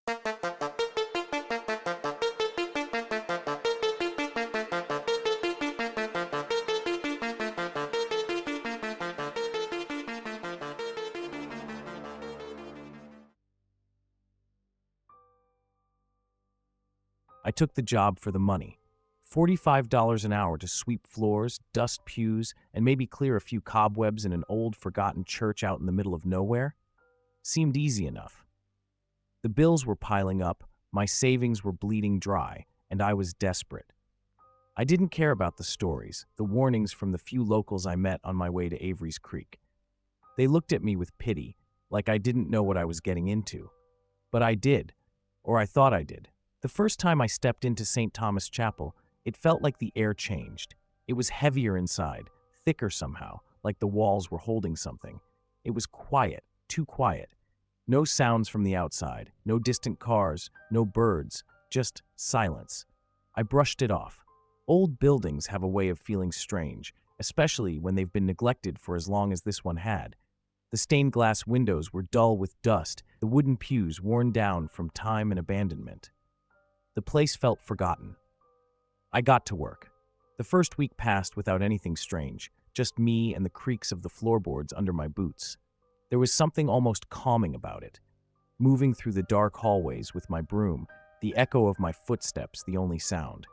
I took the job for the money. $45 an hour to sweep floors, dust pews, and maybe clear a few cobwebs in an old, forgotten church out in the middle of nowhere? Seemed easy enough. The bills were piling up, my savings were bleeding dry, and I was desperate. I didn't care about the stories, the warnings from the few locals I met on my way to Avery's Creek. They looked at me with pity, like I didn't know what I was getting into. But I did, or I thought I did. The first time I stepped into St. Thomas Chapel, it felt like the air changed. It was heavier inside, thicker somehow, like the walls were holding something. It was quiet, too quiet. No sounds from the outside, no distant cars, no birds, just silence. I brushed it off. Old buildings have a way of feeling strange, especially when they've been neglected for as long as this one had. The stained glass windows were dull with dust, the wooden pews worn down from time and abandonment. The place felt forgotten. I got to work. The first week passed without anything strange, just me and the creaks of the floorboards under my boots. There was something almost calming about it. Moving through the dark hallways with my broom, the echo of my footsteps the only sound.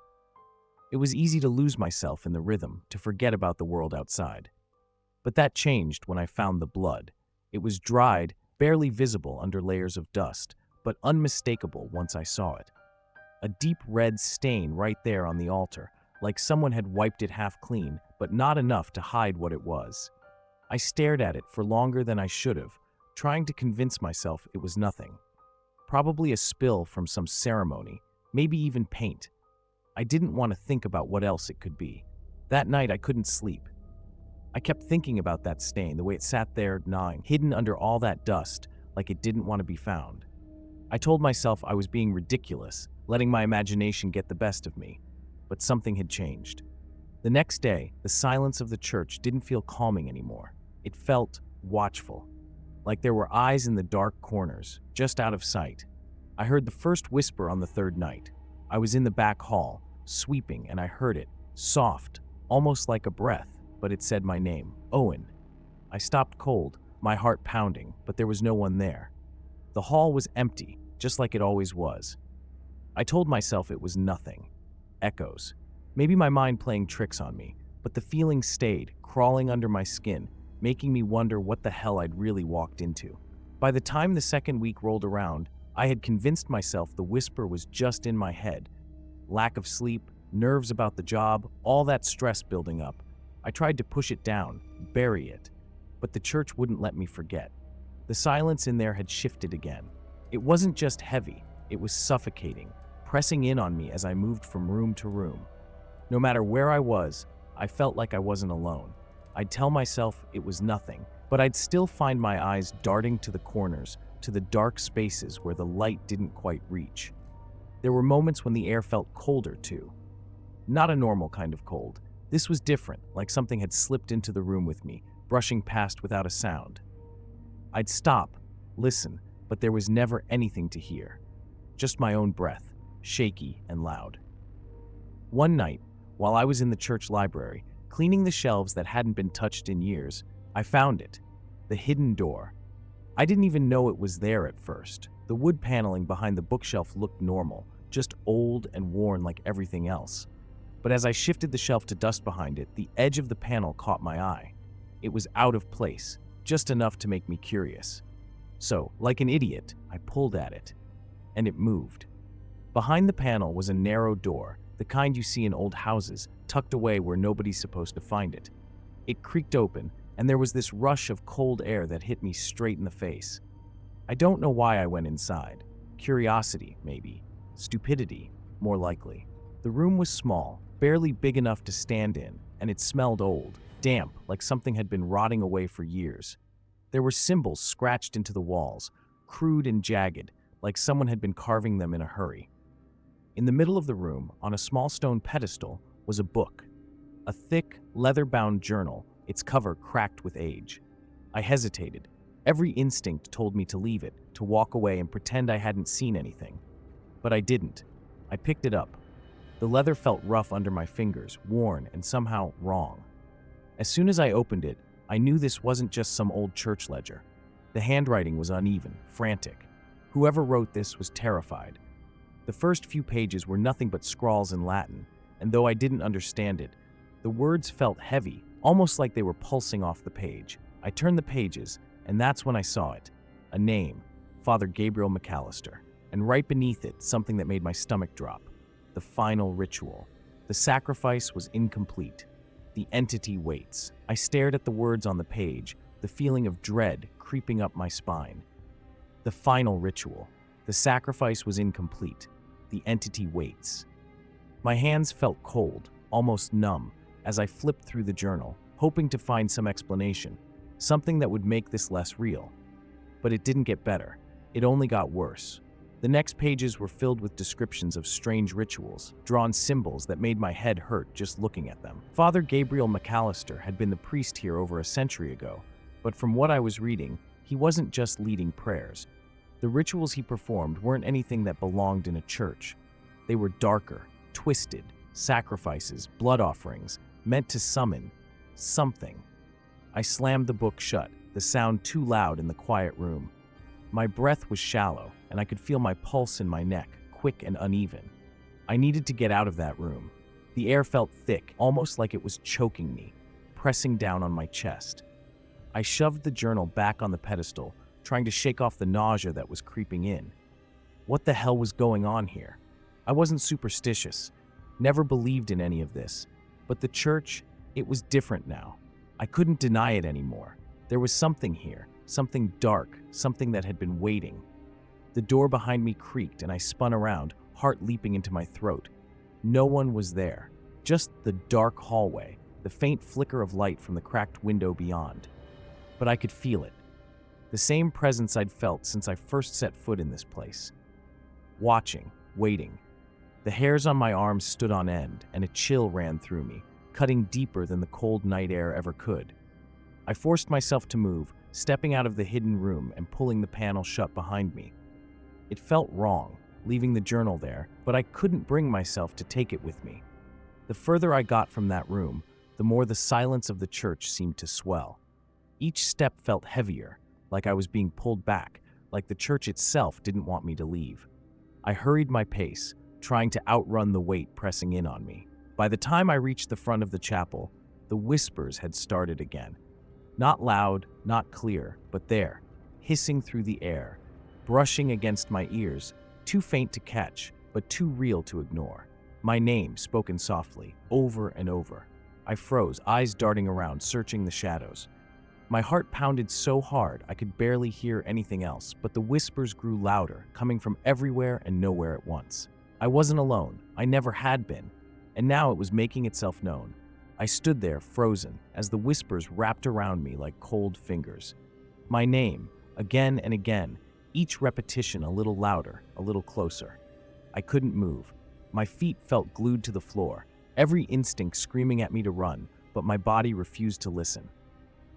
It was easy to lose myself in the rhythm, to forget about the world outside. But that changed when I found the blood. It was dried, barely visible under layers of dust, but unmistakable once I saw it. A deep red stain right there on the altar, like someone had wiped it half clean, but not enough to hide what it was. I stared at it for longer than I should have, trying to convince myself it was nothing. Probably a spill from some ceremony, maybe even paint. I didn't want to think about what else it could be. That night I couldn't sleep. I kept thinking about that stain, the way it sat there gnawing, hidden under all that dust, like it didn't want to be found. I told myself I was being ridiculous, letting my imagination get the best of me, but something had changed. The next day, the silence of the church didn't feel calming anymore. It felt watchful, like there were eyes in the dark corners, just out of sight. I heard the first whisper on the third night. I was in the back hall, sweeping, and I heard it, soft, almost like a breath, but it said my name, Owen. I stopped cold, my heart pounding, but there was no one there. The hall was empty, just like it always was. I told myself it was nothing. Echoes. Maybe my mind playing tricks on me, but the feeling stayed, crawling under my skin, making me wonder what the hell I'd really walked into. By the time the second week rolled around, I had convinced myself the whisper was just in my head. Lack of sleep, nerves about the job, all that stress building up. I tried to push it down, bury it, but the church wouldn't let me forget. The silence in there had shifted again. It wasn't just heavy, it was suffocating, pressing in on me as I moved from room to room. No matter where I was, I felt like I wasn't alone. I'd tell myself it was nothing, but I'd still find my eyes darting to the corners, to the dark spaces where the light didn't quite reach. There were moments when the air felt colder too. Not a normal kind of cold. This was different, like something had slipped into the room with me, brushing past without a sound. I'd stop, listen, but there was never anything to hear. Just my own breath, shaky and loud. One night, while I was in the church library, cleaning the shelves that hadn't been touched in years, I found it, the hidden door. I didn't even know it was there at first. The wood paneling behind the bookshelf looked normal, just old and worn like everything else. But as I shifted the shelf to dust behind it, the edge of the panel caught my eye. It was out of place, just enough to make me curious. So, like an idiot, I pulled at it, and it moved. Behind the panel was a narrow door, the kind you see in old houses, tucked away where nobody's supposed to find it. It creaked open, and there was this rush of cold air that hit me straight in the face. I don't know why I went inside. Curiosity, maybe. Stupidity, more likely. The room was small, barely big enough to stand in, and it smelled old, damp, like something had been rotting away for years. There were symbols scratched into the walls, crude and jagged, like someone had been carving them in a hurry. In the middle of the room, on a small stone pedestal, was a book. A thick, leather-bound journal, its cover cracked with age. I hesitated. Every instinct told me to leave it, to walk away and pretend I hadn't seen anything. But I didn't. I picked it up. The leather felt rough under my fingers, worn and somehow wrong. As soon as I opened it, I knew this wasn't just some old church ledger. The handwriting was uneven, frantic. Whoever wrote this was terrified. The first few pages were nothing but scrawls in Latin, and though I didn't understand it, the words felt heavy, almost like they were pulsing off the page. I turned the pages, and that's when I saw it. A name, Father Gabriel McAllister, and right beneath it, something that made my stomach drop. The final ritual. The sacrifice was incomplete. The entity waits. I stared at the words on the page, the feeling of dread creeping up my spine. The final ritual. The sacrifice was incomplete. The entity waits. My hands felt cold, almost numb, as I flipped through the journal, hoping to find some explanation, something that would make this less real. But it didn't get better. It only got worse. The next pages were filled with descriptions of strange rituals, drawn symbols that made my head hurt just looking at them. Father Gabriel McAllister had been the priest here over a century ago, but from what I was reading, he wasn't just leading prayers. The rituals he performed weren't anything that belonged in a church. They were darker, twisted, sacrifices, blood offerings, meant to summon something. I slammed the book shut, the sound too loud in the quiet room. My breath was shallow, and I could feel my pulse in my neck, quick and uneven. I needed to get out of that room. The air felt thick, almost like it was choking me, pressing down on my chest. I shoved the journal back on the pedestal, trying to shake off the nausea that was creeping in. What the hell was going on here? I wasn't superstitious, never believed in any of this, but the church, it was different now. I couldn't deny it anymore. There was something here, something dark, something that had been waiting. The door behind me creaked and I spun around, heart leaping into my throat. No one was there, just the dark hallway, the faint flicker of light from the cracked window beyond. But I could feel it. The same presence I'd felt since I first set foot in this place. Watching, waiting. The hairs on my arms stood on end, and a chill ran through me, cutting deeper than the cold night air ever could. I forced myself to move, stepping out of the hidden room and pulling the panel shut behind me. It felt wrong, leaving the journal there, but I couldn't bring myself to take it with me. The further I got from that room, the more the silence of the church seemed to swell. Each step felt heavier, like I was being pulled back, like the church itself didn't want me to leave. I hurried my pace, trying to outrun the weight pressing in on me. By the time I reached the front of the chapel, the whispers had started again. Not loud, not clear, but there, hissing through the air, brushing against my ears, too faint to catch, but too real to ignore. My name spoken softly, over and over. I froze, eyes darting around, searching the shadows. My heart pounded so hard I could barely hear anything else, but the whispers grew louder, coming from everywhere and nowhere at once. I wasn't alone, I never had been, and now it was making itself known. I stood there, frozen, as the whispers wrapped around me like cold fingers. My name, again and again, each repetition a little louder, a little closer. I couldn't move. My feet felt glued to the floor, every instinct screaming at me to run, but my body refused to listen.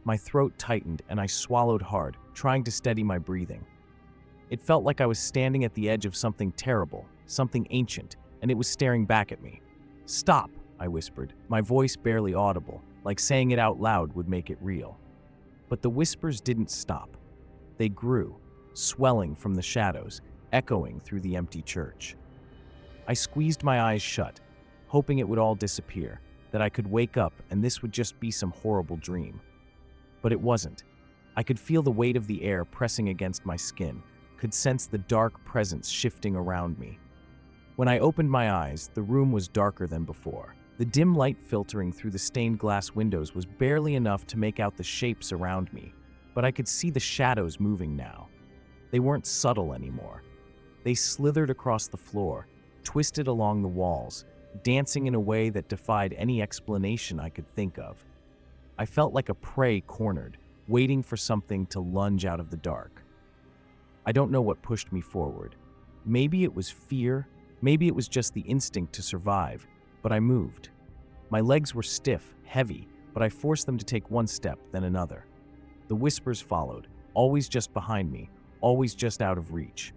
My throat tightened and I swallowed hard, trying to steady my breathing. It felt like I was standing at the edge of something terrible, something ancient, and it was staring back at me. "Stop," I whispered, my voice barely audible, like saying it out loud would make it real. But the whispers didn't stop. They grew, swelling from the shadows, echoing through the empty church. I squeezed my eyes shut, hoping it would all disappear, that I could wake up and this would just be some horrible dream. But it wasn't. I could feel the weight of the air pressing against my skin, could sense the dark presence shifting around me. When I opened my eyes, the room was darker than before. The dim light filtering through the stained glass windows was barely enough to make out the shapes around me, but I could see the shadows moving now. They weren't subtle anymore. They slithered across the floor, twisted along the walls, dancing in a way that defied any explanation I could think of. I felt like a prey cornered, waiting for something to lunge out of the dark. I don't know what pushed me forward. Maybe it was fear, maybe it was just the instinct to survive, but I moved. My legs were stiff, heavy, but I forced them to take one step, then another. The whispers followed, always just behind me, always just out of reach.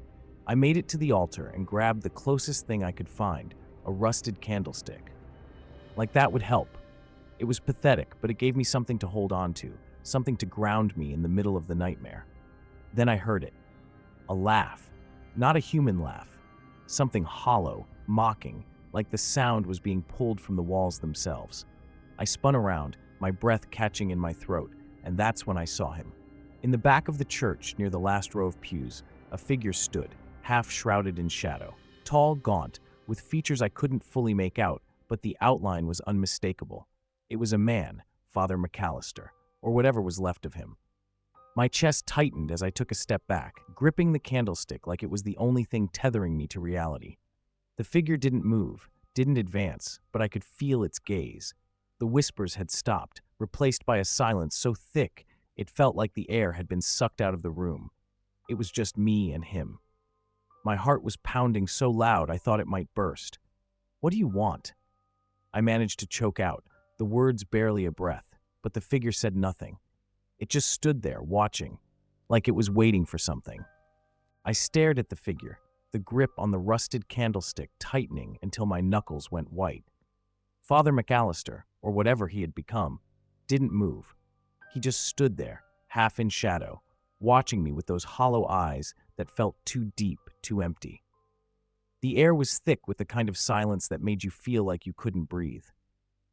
I made it to the altar and grabbed the closest thing I could find, a rusted candlestick. Like that would help. It was pathetic, but it gave me something to hold on to, something to ground me in the middle of the nightmare. Then I heard it. A laugh. Not a human laugh. Something hollow, mocking, like the sound was being pulled from the walls themselves. I spun around, my breath catching in my throat, and that's when I saw him. In the back of the church, near the last row of pews, a figure stood, half shrouded in shadow. Tall, gaunt, with features I couldn't fully make out, but the outline was unmistakable. It was a man, Father McAllister, or whatever was left of him. My chest tightened as I took a step back, gripping the candlestick like it was the only thing tethering me to reality. The figure didn't move, didn't advance, but I could feel its gaze. The whispers had stopped, replaced by a silence so thick it felt like the air had been sucked out of the room. It was just me and him. My heart was pounding so loud I thought it might burst. "What do you want?" I managed to choke out, the words barely a breath, but the figure said nothing. It just stood there, watching, like it was waiting for something. I stared at the figure, the grip on the rusted candlestick tightening until my knuckles went white. Father McAllister, or whatever he had become, didn't move. He just stood there, half in shadow, watching me with those hollow eyes that felt too deep, too empty. The air was thick with the kind of silence that made you feel like you couldn't breathe.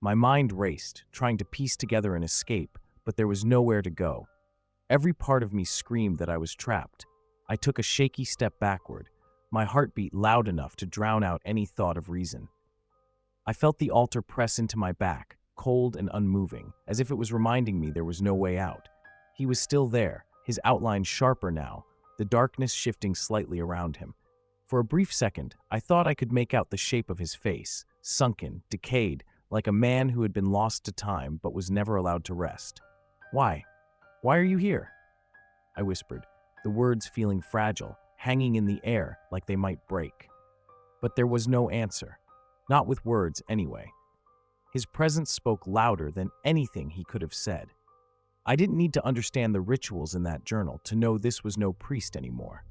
My mind raced, trying to piece together an escape, but there was nowhere to go. Every part of me screamed that I was trapped. I took a shaky step backward, my heartbeat loud enough to drown out any thought of reason. I felt the altar press into my back, cold and unmoving, as if it was reminding me there was no way out. He was still there, his outline sharper now, the darkness shifting slightly around him. For a brief second, I thought I could make out the shape of his face, sunken, decayed, like a man who had been lost to time but was never allowed to rest. "Why? Why are you here?" I whispered, the words feeling fragile, hanging in the air like they might break. But there was no answer. Not with words, anyway. His presence spoke louder than anything he could have said. I didn't need to understand the rituals in that journal to know this was no priest anymore.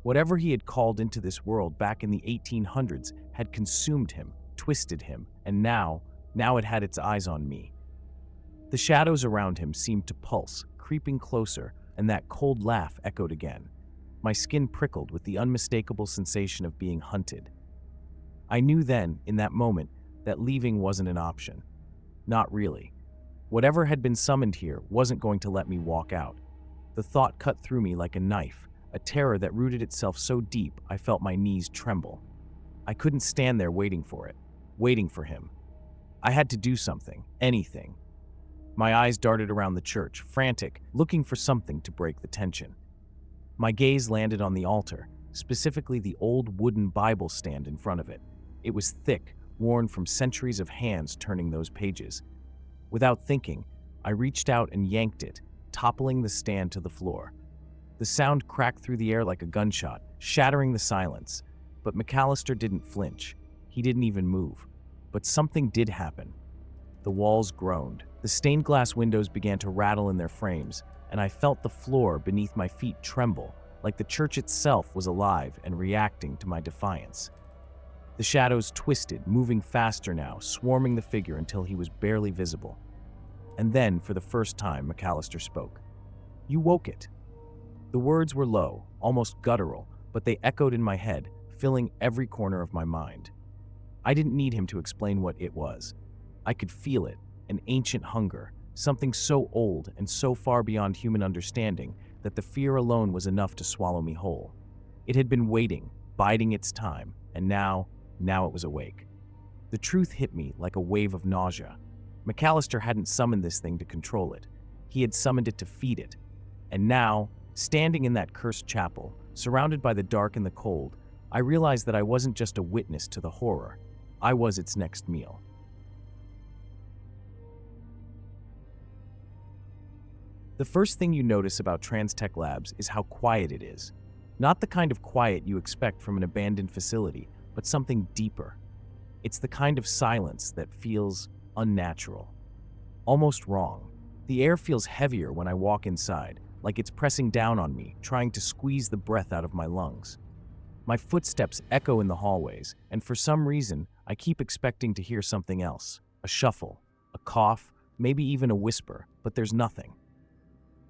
Whatever he had called into this world back in the 1800s had consumed him, twisted him, and now it had its eyes on me. The shadows around him seemed to pulse, creeping closer, and that cold laugh echoed again. My skin prickled with the unmistakable sensation of being hunted. I knew then, in that moment, that leaving wasn't an option. Not really. Whatever had been summoned here wasn't going to let me walk out. The thought cut through me like a knife, a terror that rooted itself so deep I felt my knees tremble. I couldn't stand there waiting for it, waiting for him. I had to do something, anything. My eyes darted around the church, frantic, looking for something to break the tension. My gaze landed on the altar, specifically the old wooden Bible stand in front of it. It was thick, worn from centuries of hands turning those pages. Without thinking, I reached out and yanked it, toppling the stand to the floor. The sound cracked through the air like a gunshot, shattering the silence. But McAllister didn't flinch. He didn't even move. But something did happen. The walls groaned. The stained glass windows began to rattle in their frames, and I felt the floor beneath my feet tremble, like the church itself was alive and reacting to my defiance. The shadows twisted, moving faster now, swarming the figure until he was barely visible. And then, for the first time, McAllister spoke. "You woke it." The words were low, almost guttural, but they echoed in my head, filling every corner of my mind. I didn't need him to explain what it was. I could feel it, an ancient hunger, something so old and so far beyond human understanding that the fear alone was enough to swallow me whole. It had been waiting, biding its time, and now it was awake. The truth hit me like a wave of nausea. McAllister hadn't summoned this thing to control it. He had summoned it to feed it. And now, standing in that cursed chapel, surrounded by the dark and the cold, I realized that I wasn't just a witness to the horror. I was its next meal. The first thing you notice about Transtech Labs is how quiet it is. Not the kind of quiet you expect from an abandoned facility, but something deeper. It's the kind of silence that feels unnatural, almost wrong. The air feels heavier when I walk inside, like it's pressing down on me, trying to squeeze the breath out of my lungs. My footsteps echo in the hallways, and for some reason, I keep expecting to hear something else. A shuffle, a cough, maybe even a whisper, but there's nothing.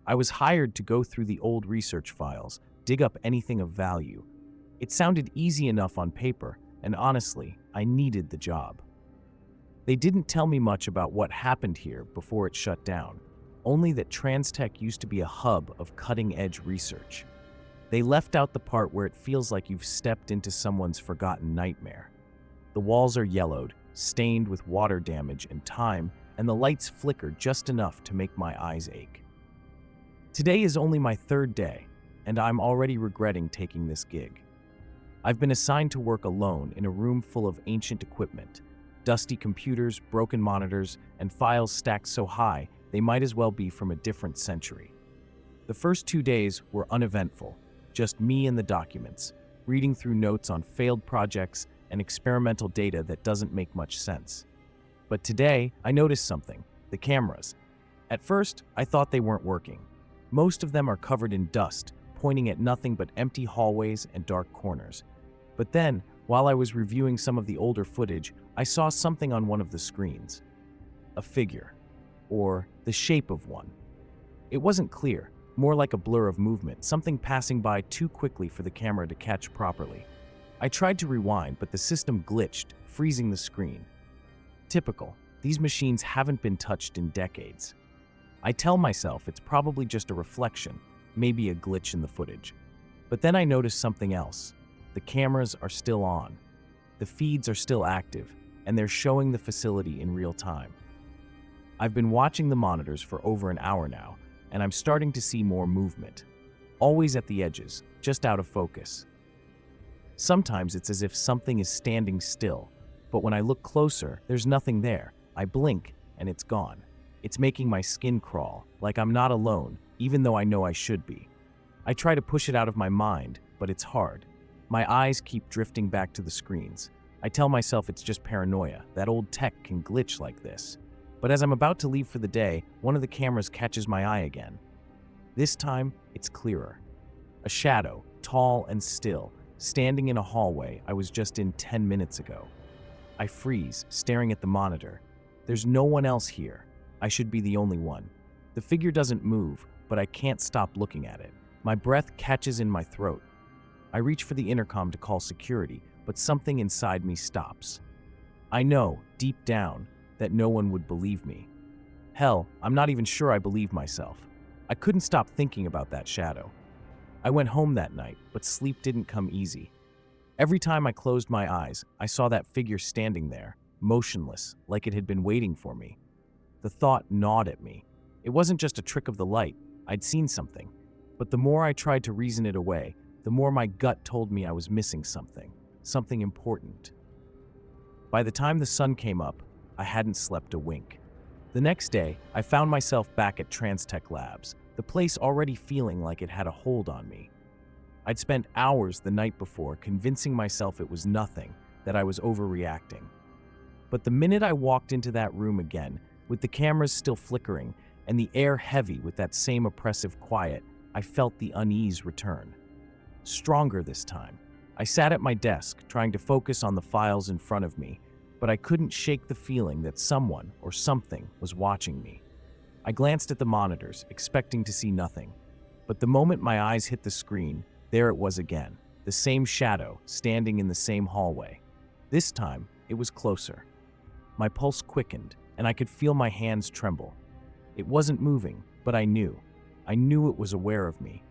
I was hired to go through the old research files, dig up anything of value. It sounded easy enough on paper, and honestly, I needed the job. They didn't tell me much about what happened here before it shut down, only that TransTech used to be a hub of cutting-edge research. They left out the part where it feels like you've stepped into someone's forgotten nightmare. The walls are yellowed, stained with water damage and time, and the lights flicker just enough to make my eyes ache. Today is only my third day, and I'm already regretting taking this gig. I've been assigned to work alone in a room full of ancient equipment, dusty computers, broken monitors, and files stacked so high they might as well be from a different century. The first 2 days were uneventful, just me and the documents, reading through notes on failed projects and experimental data that doesn't make much sense. But today, I noticed something: the cameras. At first, I thought they weren't working. Most of them are covered in dust, pointing at nothing but empty hallways and dark corners. But then, while I was reviewing some of the older footage, I saw something on one of the screens. A figure, or the shape of one. It wasn't clear, more like a blur of movement, something passing by too quickly for the camera to catch properly. I tried to rewind, but the system glitched, freezing the screen. Typical. These machines haven't been touched in decades. I tell myself it's probably just a reflection, maybe a glitch in the footage. But then I notice something else. The cameras are still on. The feeds are still active, and they're showing the facility in real time. I've been watching the monitors for over an hour now, and I'm starting to see more movement. Always at the edges, just out of focus. Sometimes it's as if something is standing still, but when I look closer, there's nothing there. I blink, and it's gone. It's making my skin crawl, like I'm not alone, even though I know I should be. I try to push it out of my mind, but it's hard. My eyes keep drifting back to the screens. I tell myself it's just paranoia, that old tech can glitch like this. But as I'm about to leave for the day, one of the cameras catches my eye again. This time, it's clearer. A shadow, tall and still, standing in a hallway I was just in 10 minutes ago. I freeze, staring at the monitor. There's no one else here. I should be the only one. The figure doesn't move, but I can't stop looking at it. My breath catches in my throat. I reach for the intercom to call security, but something inside me stops. I know, deep down, that no one would believe me. Hell, I'm not even sure I believe myself. I couldn't stop thinking about that shadow. I went home that night, but sleep didn't come easy. Every time I closed my eyes, I saw that figure standing there, motionless, like it had been waiting for me. The thought gnawed at me. It wasn't just a trick of the light. I'd seen something. But the more I tried to reason it away, the more my gut told me I was missing something important. By the time the sun came up, I hadn't slept a wink. The next day, I found myself back at TransTech Labs, the place already feeling like it had a hold on me. I'd spent hours the night before convincing myself it was nothing, that I was overreacting. But the minute I walked into that room again, with the cameras still flickering and the air heavy with that same oppressive quiet, I felt the unease return. Stronger this time. I sat at my desk, trying to focus on the files in front of me, but I couldn't shake the feeling that someone or something was watching me. I glanced at the monitors, expecting to see nothing. But the moment my eyes hit the screen, there it was again, the same shadow, standing in the same hallway. This time, it was closer. My pulse quickened, and I could feel my hands tremble. It wasn't moving, but I knew. I knew it was aware of me.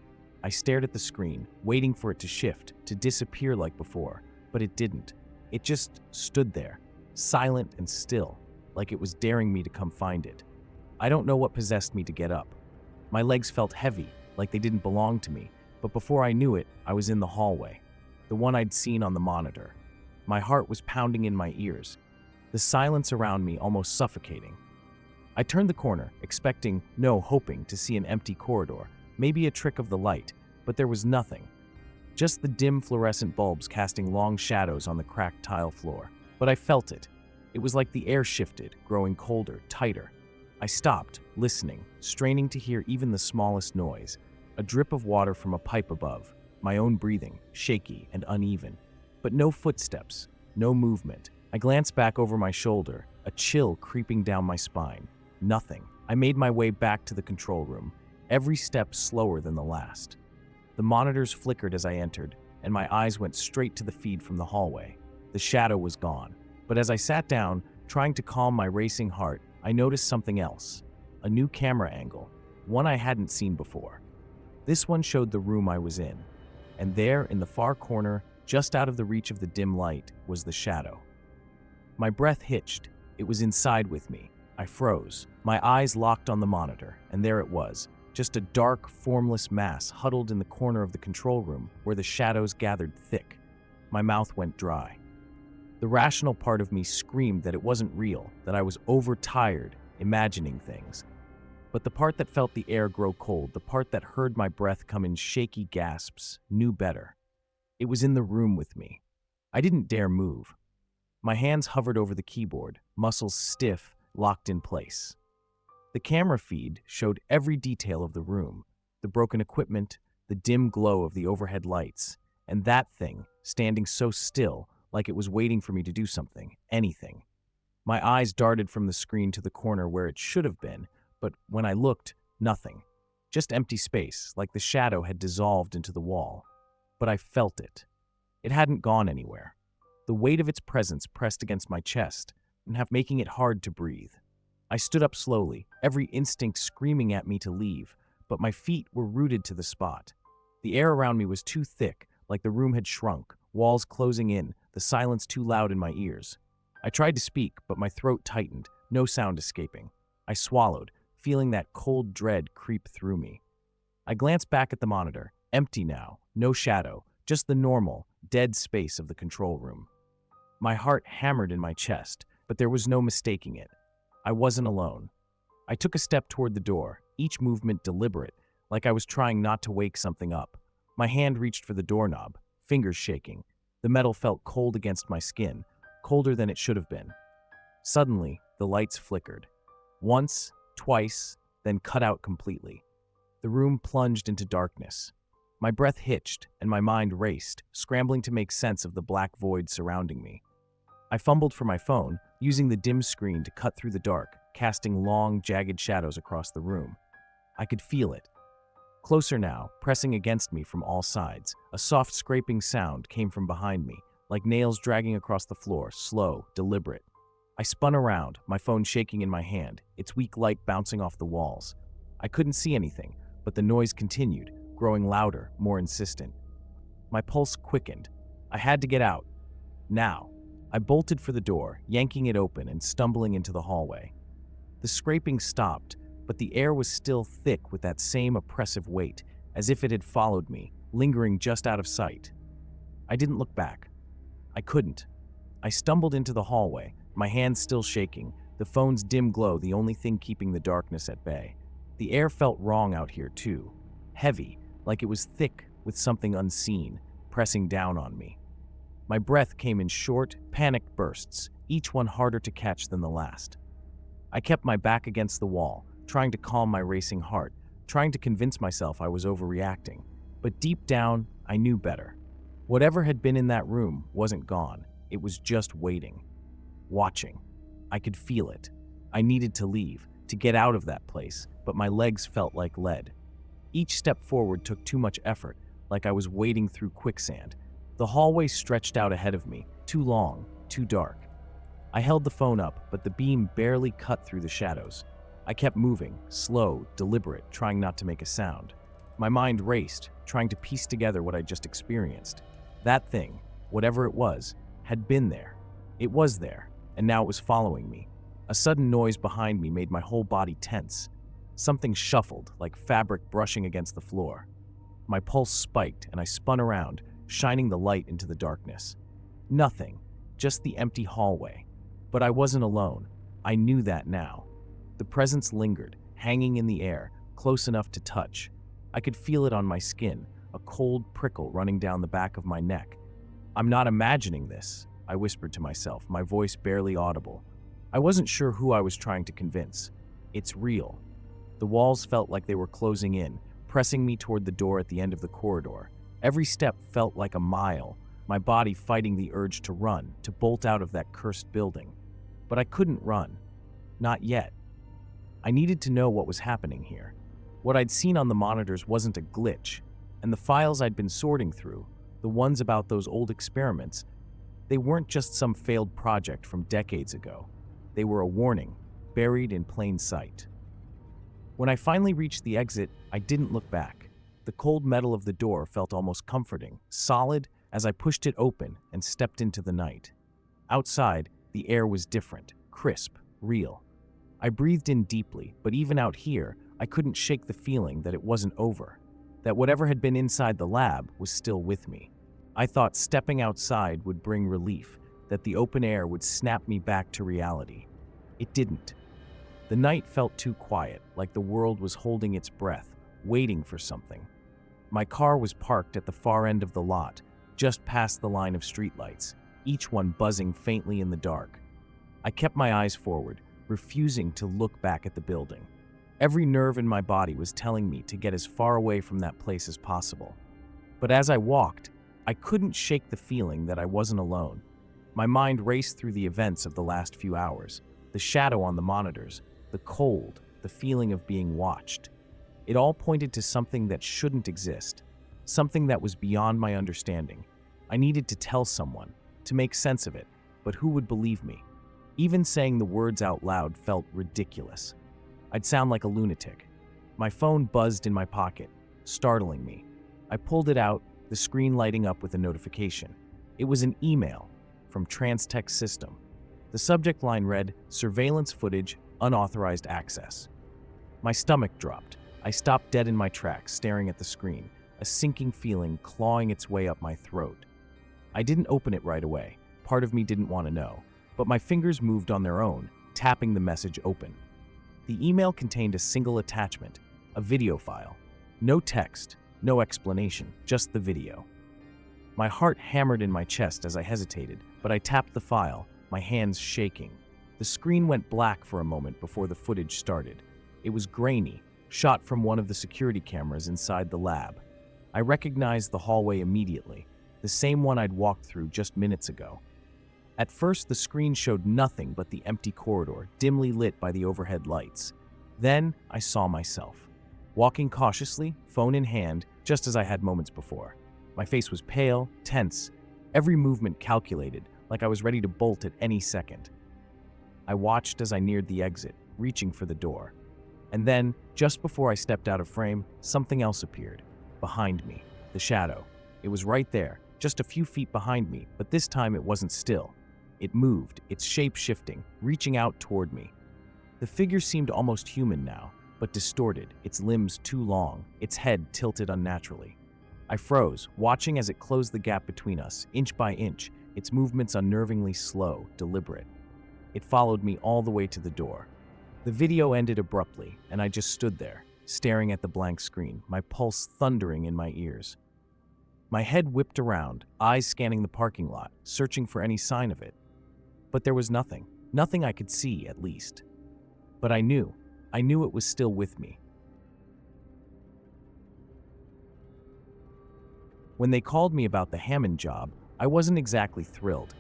I stared at the screen, waiting for it to shift, to disappear like before, but it didn't. It just stood there, silent and still, like it was daring me to come find it. I don't know what possessed me to get up. My legs felt heavy, like they didn't belong to me, but before I knew it, I was in the hallway, the one I'd seen on the monitor. My heart was pounding in my ears, the silence around me almost suffocating. I turned the corner, hoping to see an empty corridor, maybe a trick of the light, but there was nothing. Just the dim fluorescent bulbs casting long shadows on the cracked tile floor. But I felt it. It was like the air shifted, growing colder, tighter. I stopped, listening, straining to hear even the smallest noise. A drip of water from a pipe above, my own breathing, shaky and uneven. But no footsteps, no movement. I glanced back over my shoulder, a chill creeping down my spine. Nothing. I made my way back to the control room, every step slower than the last. The monitors flickered as I entered, and my eyes went straight to the feed from the hallway. The shadow was gone. But as I sat down, trying to calm my racing heart, I noticed something else. A new camera angle, one I hadn't seen before. This one showed the room I was in, and there, in the far corner, just out of the reach of the dim light, was the shadow. My breath hitched. It was inside with me. I froze. My eyes locked on the monitor, and there it was, just a dark, formless mass huddled in the corner of the control room where the shadows gathered thick. My mouth went dry. The rational part of me screamed that it wasn't real, that I was overtired, imagining things. But the part that felt the air grow cold, the part that heard my breath come in shaky gasps, knew better. It was in the room with me. I didn't dare move. My hands hovered over the keyboard, muscles stiff, locked in place. The camera feed showed every detail of the room, the broken equipment, the dim glow of the overhead lights, and that thing, standing so still, like it was waiting for me to do something, anything. My eyes darted from the screen to the corner where it should have been, but when I looked, nothing. Just empty space, like the shadow had dissolved into the wall. But I felt it. It hadn't gone anywhere. The weight of its presence pressed against my chest, making it hard to breathe. I stood up slowly, every instinct screaming at me to leave, but my feet were rooted to the spot. The air around me was too thick, like the room had shrunk, walls closing in, the silence too loud in my ears. I tried to speak, but my throat tightened, no sound escaping. I swallowed, feeling that cold dread creep through me. I glanced back at the monitor, empty now, no shadow, just the normal, dead space of the control room. My heart hammered in my chest, but there was no mistaking it. I wasn't alone. I took a step toward the door, each movement deliberate, like I was trying not to wake something up. My hand reached for the doorknob, fingers shaking. The metal felt cold against my skin, colder than it should have been. Suddenly, the lights flickered. Once, twice, then cut out completely. The room plunged into darkness. My breath hitched, and my mind raced, scrambling to make sense of the black void surrounding me. I fumbled for my phone, using the dim screen to cut through the dark, casting long, jagged shadows across the room. I could feel it. Closer now, pressing against me from all sides, a soft scraping sound came from behind me, like nails dragging across the floor, slow, deliberate. I spun around, my phone shaking in my hand, its weak light bouncing off the walls. I couldn't see anything, but the noise continued, growing louder, more insistent. My pulse quickened. I had to get out. Now. I bolted for the door, yanking it open and stumbling into the hallway. The scraping stopped, but the air was still thick with that same oppressive weight, as if it had followed me, lingering just out of sight. I didn't look back. I couldn't. I stumbled into the hallway, my hands still shaking, the phone's dim glow the only thing keeping the darkness at bay. The air felt wrong out here, too. Heavy, like it was thick with something unseen, pressing down on me. My breath came in short, panicked bursts, each one harder to catch than the last. I kept my back against the wall, trying to calm my racing heart, trying to convince myself I was overreacting. But deep down, I knew better. Whatever had been in that room wasn't gone. It was just waiting. Watching. I could feel it. I needed to leave, to get out of that place, but my legs felt like lead. Each step forward took too much effort, like I was wading through quicksand. The hallway stretched out ahead of me, too long, too dark. I held the phone up, but the beam barely cut through the shadows. I kept moving, slow, deliberate, trying not to make a sound. My mind raced, trying to piece together what I'd just experienced. That thing, whatever it was, had been there. It was there, and now it was following me. A sudden noise behind me made my whole body tense. Something shuffled, like fabric brushing against the floor. My pulse spiked, and I spun around, shining the light into the darkness. Nothing, just the empty hallway. But I wasn't alone. I knew that now. The presence lingered, hanging in the air, close enough to touch. I could feel it on my skin, a cold prickle running down the back of my neck. "I'm not imagining this," I whispered to myself, my voice barely audible. I wasn't sure who I was trying to convince. It's real. The walls felt like they were closing in, pressing me toward the door at the end of the corridor. Every step felt like a mile, my body fighting the urge to run, to bolt out of that cursed building. But I couldn't run. Not yet. I needed to know what was happening here. What I'd seen on the monitors wasn't a glitch, and the files I'd been sorting through, the ones about those old experiments, they weren't just some failed project from decades ago. They were a warning, buried in plain sight. When I finally reached the exit, I didn't look back. The cold metal of the door felt almost comforting, solid, as I pushed it open and stepped into the night. Outside, the air was different, crisp, real. I breathed in deeply, but even out here, I couldn't shake the feeling that it wasn't over, that whatever had been inside the lab was still with me. I thought stepping outside would bring relief, that the open air would snap me back to reality. It didn't. The night felt too quiet, like the world was holding its breath, waiting for something. My car was parked at the far end of the lot, just past the line of streetlights, each one buzzing faintly in the dark. I kept my eyes forward, refusing to look back at the building. Every nerve in my body was telling me to get as far away from that place as possible. But as I walked, I couldn't shake the feeling that I wasn't alone. My mind raced through the events of the last few hours, the shadow on the monitors, the cold, the feeling of being watched. It all pointed to something that shouldn't exist, something that was beyond my understanding. I needed to tell someone, to make sense of it, but who would believe me? Even saying the words out loud felt ridiculous. I'd sound like a lunatic. My phone buzzed in my pocket, startling me. I pulled it out, the screen lighting up with a notification. It was an email from Transtech System. The subject line read, "Surveillance footage, unauthorized access." My stomach dropped. I stopped dead in my tracks, staring at the screen, a sinking feeling clawing its way up my throat. I didn't open it right away. Part of me didn't want to know, but my fingers moved on their own, tapping the message open. The email contained a single attachment, a video file. No text, no explanation, just the video. My heart hammered in my chest as I hesitated, but I tapped the file, my hands shaking. The screen went black for a moment before the footage started. It was grainy, shot from one of the security cameras inside the lab. I recognized the hallway immediately, the same one I'd walked through just minutes ago. At first, the screen showed nothing but the empty corridor, dimly lit by the overhead lights. Then, I saw myself, walking cautiously, phone in hand, just as I had moments before. My face was pale, tense, every movement calculated, like I was ready to bolt at any second. I watched as I neared the exit, reaching for the door. And then, just before I stepped out of frame, something else appeared. Behind me, the shadow. It was right there, just a few feet behind me, but this time it wasn't still. It moved, its shape shifting, reaching out toward me. The figure seemed almost human now, but distorted, its limbs too long, its head tilted unnaturally. I froze, watching as it closed the gap between us, inch by inch, its movements unnervingly slow, deliberate. It followed me all the way to the door. The video ended abruptly, and I just stood there, staring at the blank screen, my pulse thundering in my ears. My head whipped around, eyes scanning the parking lot, searching for any sign of it. But there was nothing I could see, at least. But I knew it was still with me. When they called me about the Hammond job, I wasn't exactly thrilled.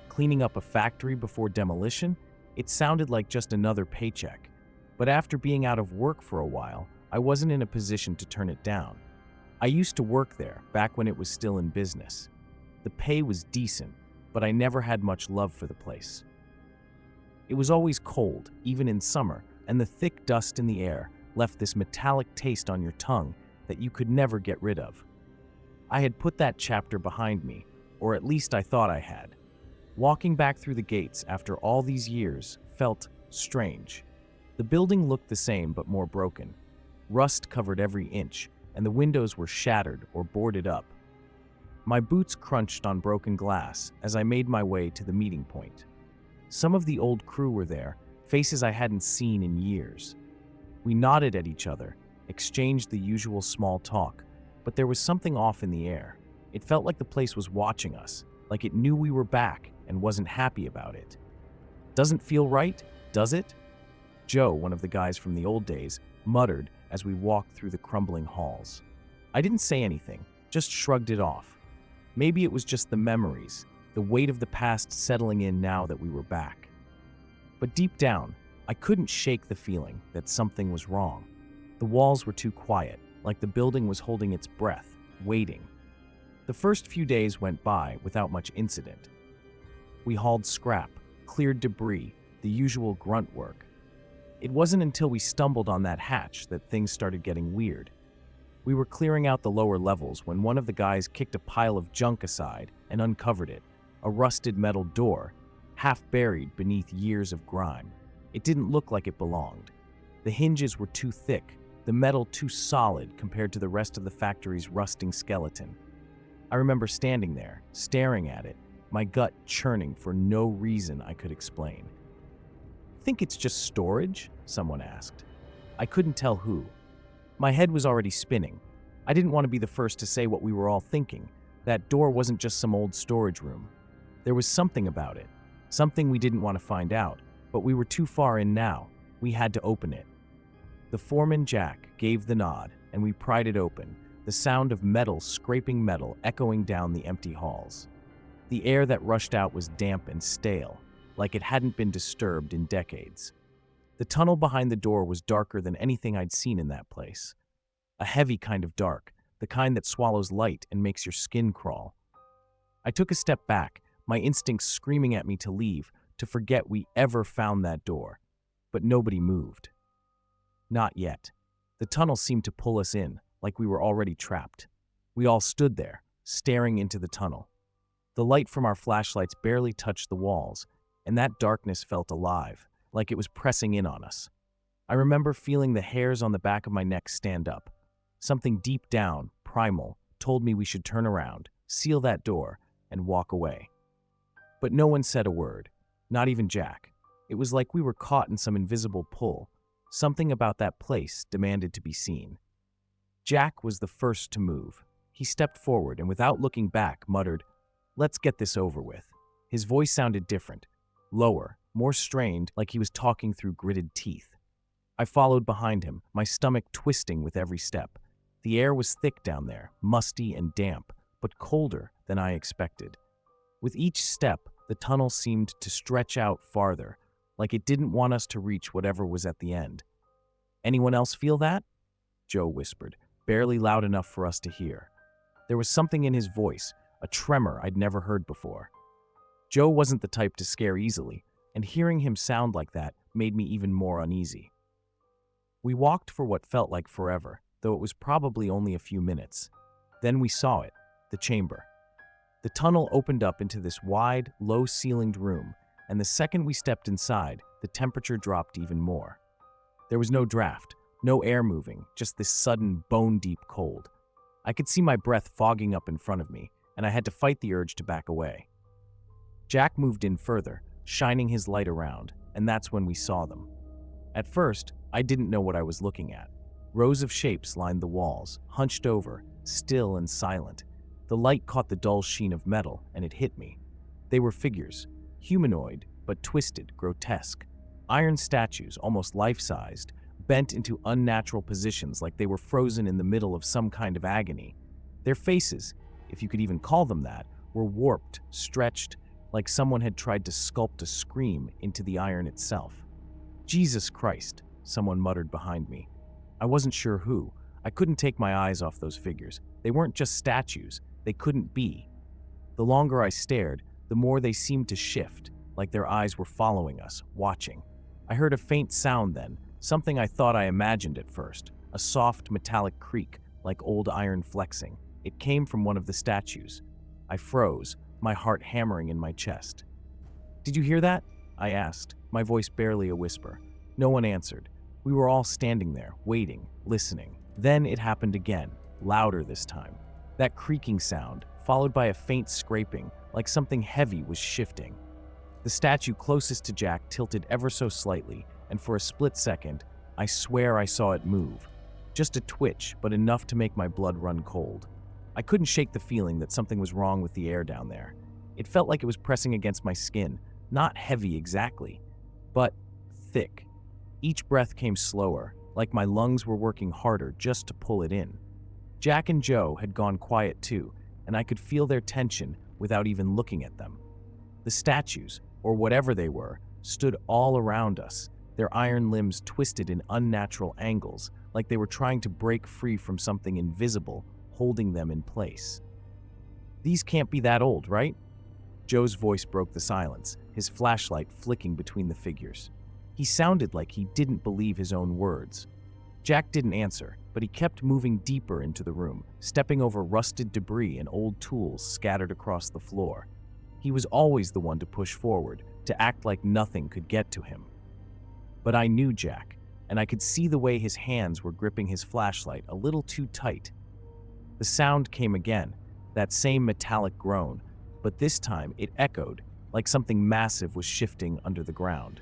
Cleaning up a factory before demolition? It sounded like just another paycheck. But after being out of work for a while, I wasn't in a position to turn it down. I used to work there, back when it was still in business. The pay was decent, but I never had much love for the place. It was always cold, even in summer, and the thick dust in the air left this metallic taste on your tongue that you could never get rid of. I had put that chapter behind me, or at least I thought I had. Walking back through the gates after all these years felt strange. The building looked the same but more broken. Rust covered every inch, and the windows were shattered or boarded up. My boots crunched on broken glass as I made my way to the meeting point. Some of the old crew were there, faces I hadn't seen in years. We nodded at each other, exchanged the usual small talk, but there was something off in the air. It felt like the place was watching us, like it knew we were back and wasn't happy about it. Doesn't feel right, does it? Joe, one of the guys from the old days, muttered as we walked through the crumbling halls. I didn't say anything, just shrugged it off. Maybe it was just the memories, the weight of the past settling in now that we were back. But deep down, I couldn't shake the feeling that something was wrong. The walls were too quiet, like the building was holding its breath, waiting. The first few days went by without much incident. We hauled scrap, cleared debris, the usual grunt work. It wasn't until we stumbled on that hatch that things started getting weird. We were clearing out the lower levels when one of the guys kicked a pile of junk aside and uncovered it, a rusted metal door, half buried beneath years of grime. It didn't look like it belonged. The hinges were too thick, the metal too solid compared to the rest of the factory's rusting skeleton. I remember standing there, staring at it, my gut churning for no reason I could explain. "Think it's just storage?" someone asked. I couldn't tell who. My head was already spinning. I didn't want to be the first to say what we were all thinking. That door wasn't just some old storage room. There was something about it, something we didn't want to find out, but we were too far in now. We had to open it. The foreman, Jack, gave the nod, and we pried it open, the sound of metal scraping metal echoing down the empty halls. The air that rushed out was damp and stale, like it hadn't been disturbed in decades. The tunnel behind the door was darker than anything I'd seen in that place. A heavy kind of dark, the kind that swallows light and makes your skin crawl. I took a step back, my instincts screaming at me to leave, to forget we ever found that door. But nobody moved. Not yet. The tunnel seemed to pull us in, like we were already trapped. We all stood there, staring into the tunnel. The light from our flashlights barely touched the walls, and that darkness felt alive, like it was pressing in on us. I remember feeling the hairs on the back of my neck stand up. Something deep down, primal, told me we should turn around, seal that door, and walk away. But no one said a word, not even Jack. It was like we were caught in some invisible pull. Something about that place demanded to be seen. Jack was the first to move. He stepped forward and without looking back muttered, "Let's get this over with." His voice sounded different, lower, more strained, like he was talking through gritted teeth. I followed behind him, my stomach twisting with every step. The air was thick down there, musty and damp, but colder than I expected. With each step, the tunnel seemed to stretch out farther, like it didn't want us to reach whatever was at the end. "Anyone else feel that?" Joe whispered, barely loud enough for us to hear. There was something in his voice, a tremor I'd never heard before. Joe wasn't the type to scare easily, and hearing him sound like that made me even more uneasy. We walked for what felt like forever, though it was probably only a few minutes. Then we saw it, the chamber. The tunnel opened up into this wide, low-ceilinged room, and the second we stepped inside, the temperature dropped even more. There was no draft, no air moving, just this sudden, bone-deep cold. I could see my breath fogging up in front of me, and I had to fight the urge to back away. Jack moved in further, shining his light around, and that's when we saw them. At first, I didn't know what I was looking at. Rows of shapes lined the walls, hunched over, still and silent. The light caught the dull sheen of metal, and it hit me. They were figures, humanoid, but twisted, grotesque. Iron statues, almost life-sized, bent into unnatural positions like they were frozen in the middle of some kind of agony. Their faces, if you could even call them that, were warped, stretched, like someone had tried to sculpt a scream into the iron itself. "Jesus Christ," someone muttered behind me. I wasn't sure who. I couldn't take my eyes off those figures. They weren't just statues. They couldn't be. The longer I stared, the more they seemed to shift, like their eyes were following us, watching. I heard a faint sound then, something I thought I imagined at first, a soft metallic creak, like old iron flexing. It came from one of the statues. I froze, my heart hammering in my chest. "Did you hear that?" I asked, my voice barely a whisper. No one answered. We were all standing there, waiting, listening. Then it happened again, louder this time. That creaking sound, followed by a faint scraping, like something heavy was shifting. The statue closest to Jack tilted ever so slightly, and for a split second, I swear I saw it move. Just a twitch, but enough to make my blood run cold. I couldn't shake the feeling that something was wrong with the air down there. It felt like it was pressing against my skin, not heavy exactly, but thick. Each breath came slower, like my lungs were working harder just to pull it in. Jack and Joe had gone quiet too, and I could feel their tension without even looking at them. The statues, or whatever they were, stood all around us, their iron limbs twisted in unnatural angles, like they were trying to break free from something invisible, holding them in place. "These can't be that old, right?" Joe's voice broke the silence, his flashlight flicking between the figures. He sounded like he didn't believe his own words. Jack didn't answer, but he kept moving deeper into the room, stepping over rusted debris and old tools scattered across the floor. He was always the one to push forward, to act like nothing could get to him. But I knew Jack, and I could see the way his hands were gripping his flashlight a little too tight. The sound came again, that same metallic groan, but this time it echoed, like something massive was shifting under the ground.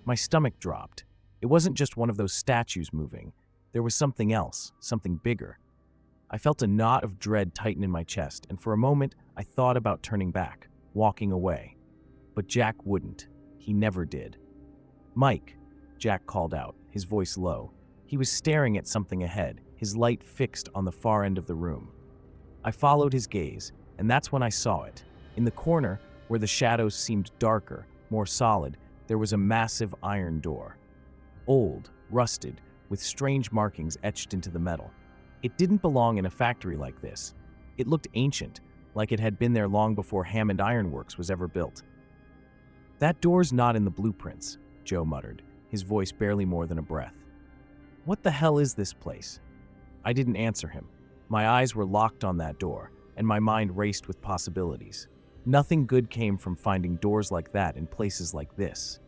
My stomach dropped. It wasn't just one of those statues moving. There was something else, something bigger. I felt a knot of dread tighten in my chest, and for a moment I thought about turning back, walking away. But Jack wouldn't. He never did. "Mike," Jack called out, his voice low. He was staring at something ahead, his light fixed on the far end of the room. I followed his gaze, and that's when I saw it. In the corner, where the shadows seemed darker, more solid, there was a massive iron door. Old, rusted, with strange markings etched into the metal. It didn't belong in a factory like this. It looked ancient, like it had been there long before Hammond Iron Works was ever built. "That door's not in the blueprints," Joe muttered, his voice barely more than a breath. "What the hell is this place?" I didn't answer him. My eyes were locked on that door, and my mind raced with possibilities. Nothing good came from finding doors like that in places like this.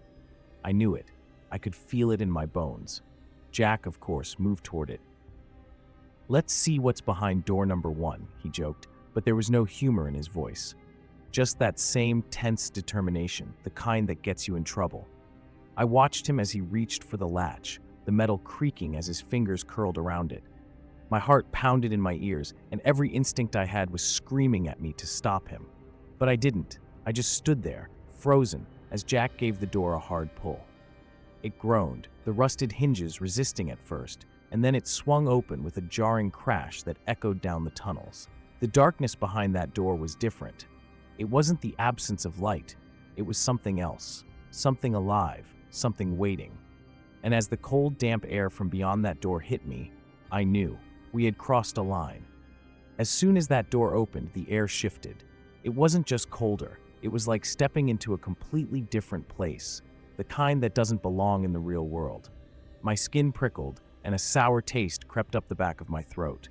I knew it. I could feel it in my bones. Jack, of course, moved toward it. "Let's see what's behind door number 1, he joked, but there was no humor in his voice. Just that same tense determination, the kind that gets you in trouble. I watched him as he reached for the latch, the metal creaking as his fingers curled around it. My heart pounded in my ears, and every instinct I had was screaming at me to stop him. But I didn't. I just stood there, frozen, as Jack gave the door a hard pull. It groaned, the rusted hinges resisting at first, and then it swung open with a jarring crash that echoed down the tunnels. The darkness behind that door was different. It wasn't the absence of light. It was something else, something alive, something waiting. And as the cold, damp air from beyond that door hit me, I knew we had crossed a line. As soon as that door opened, the air shifted. It wasn't just colder. It was like stepping into a completely different place, the kind that doesn't belong in the real world. My skin prickled, and a sour taste crept up the back of my throat.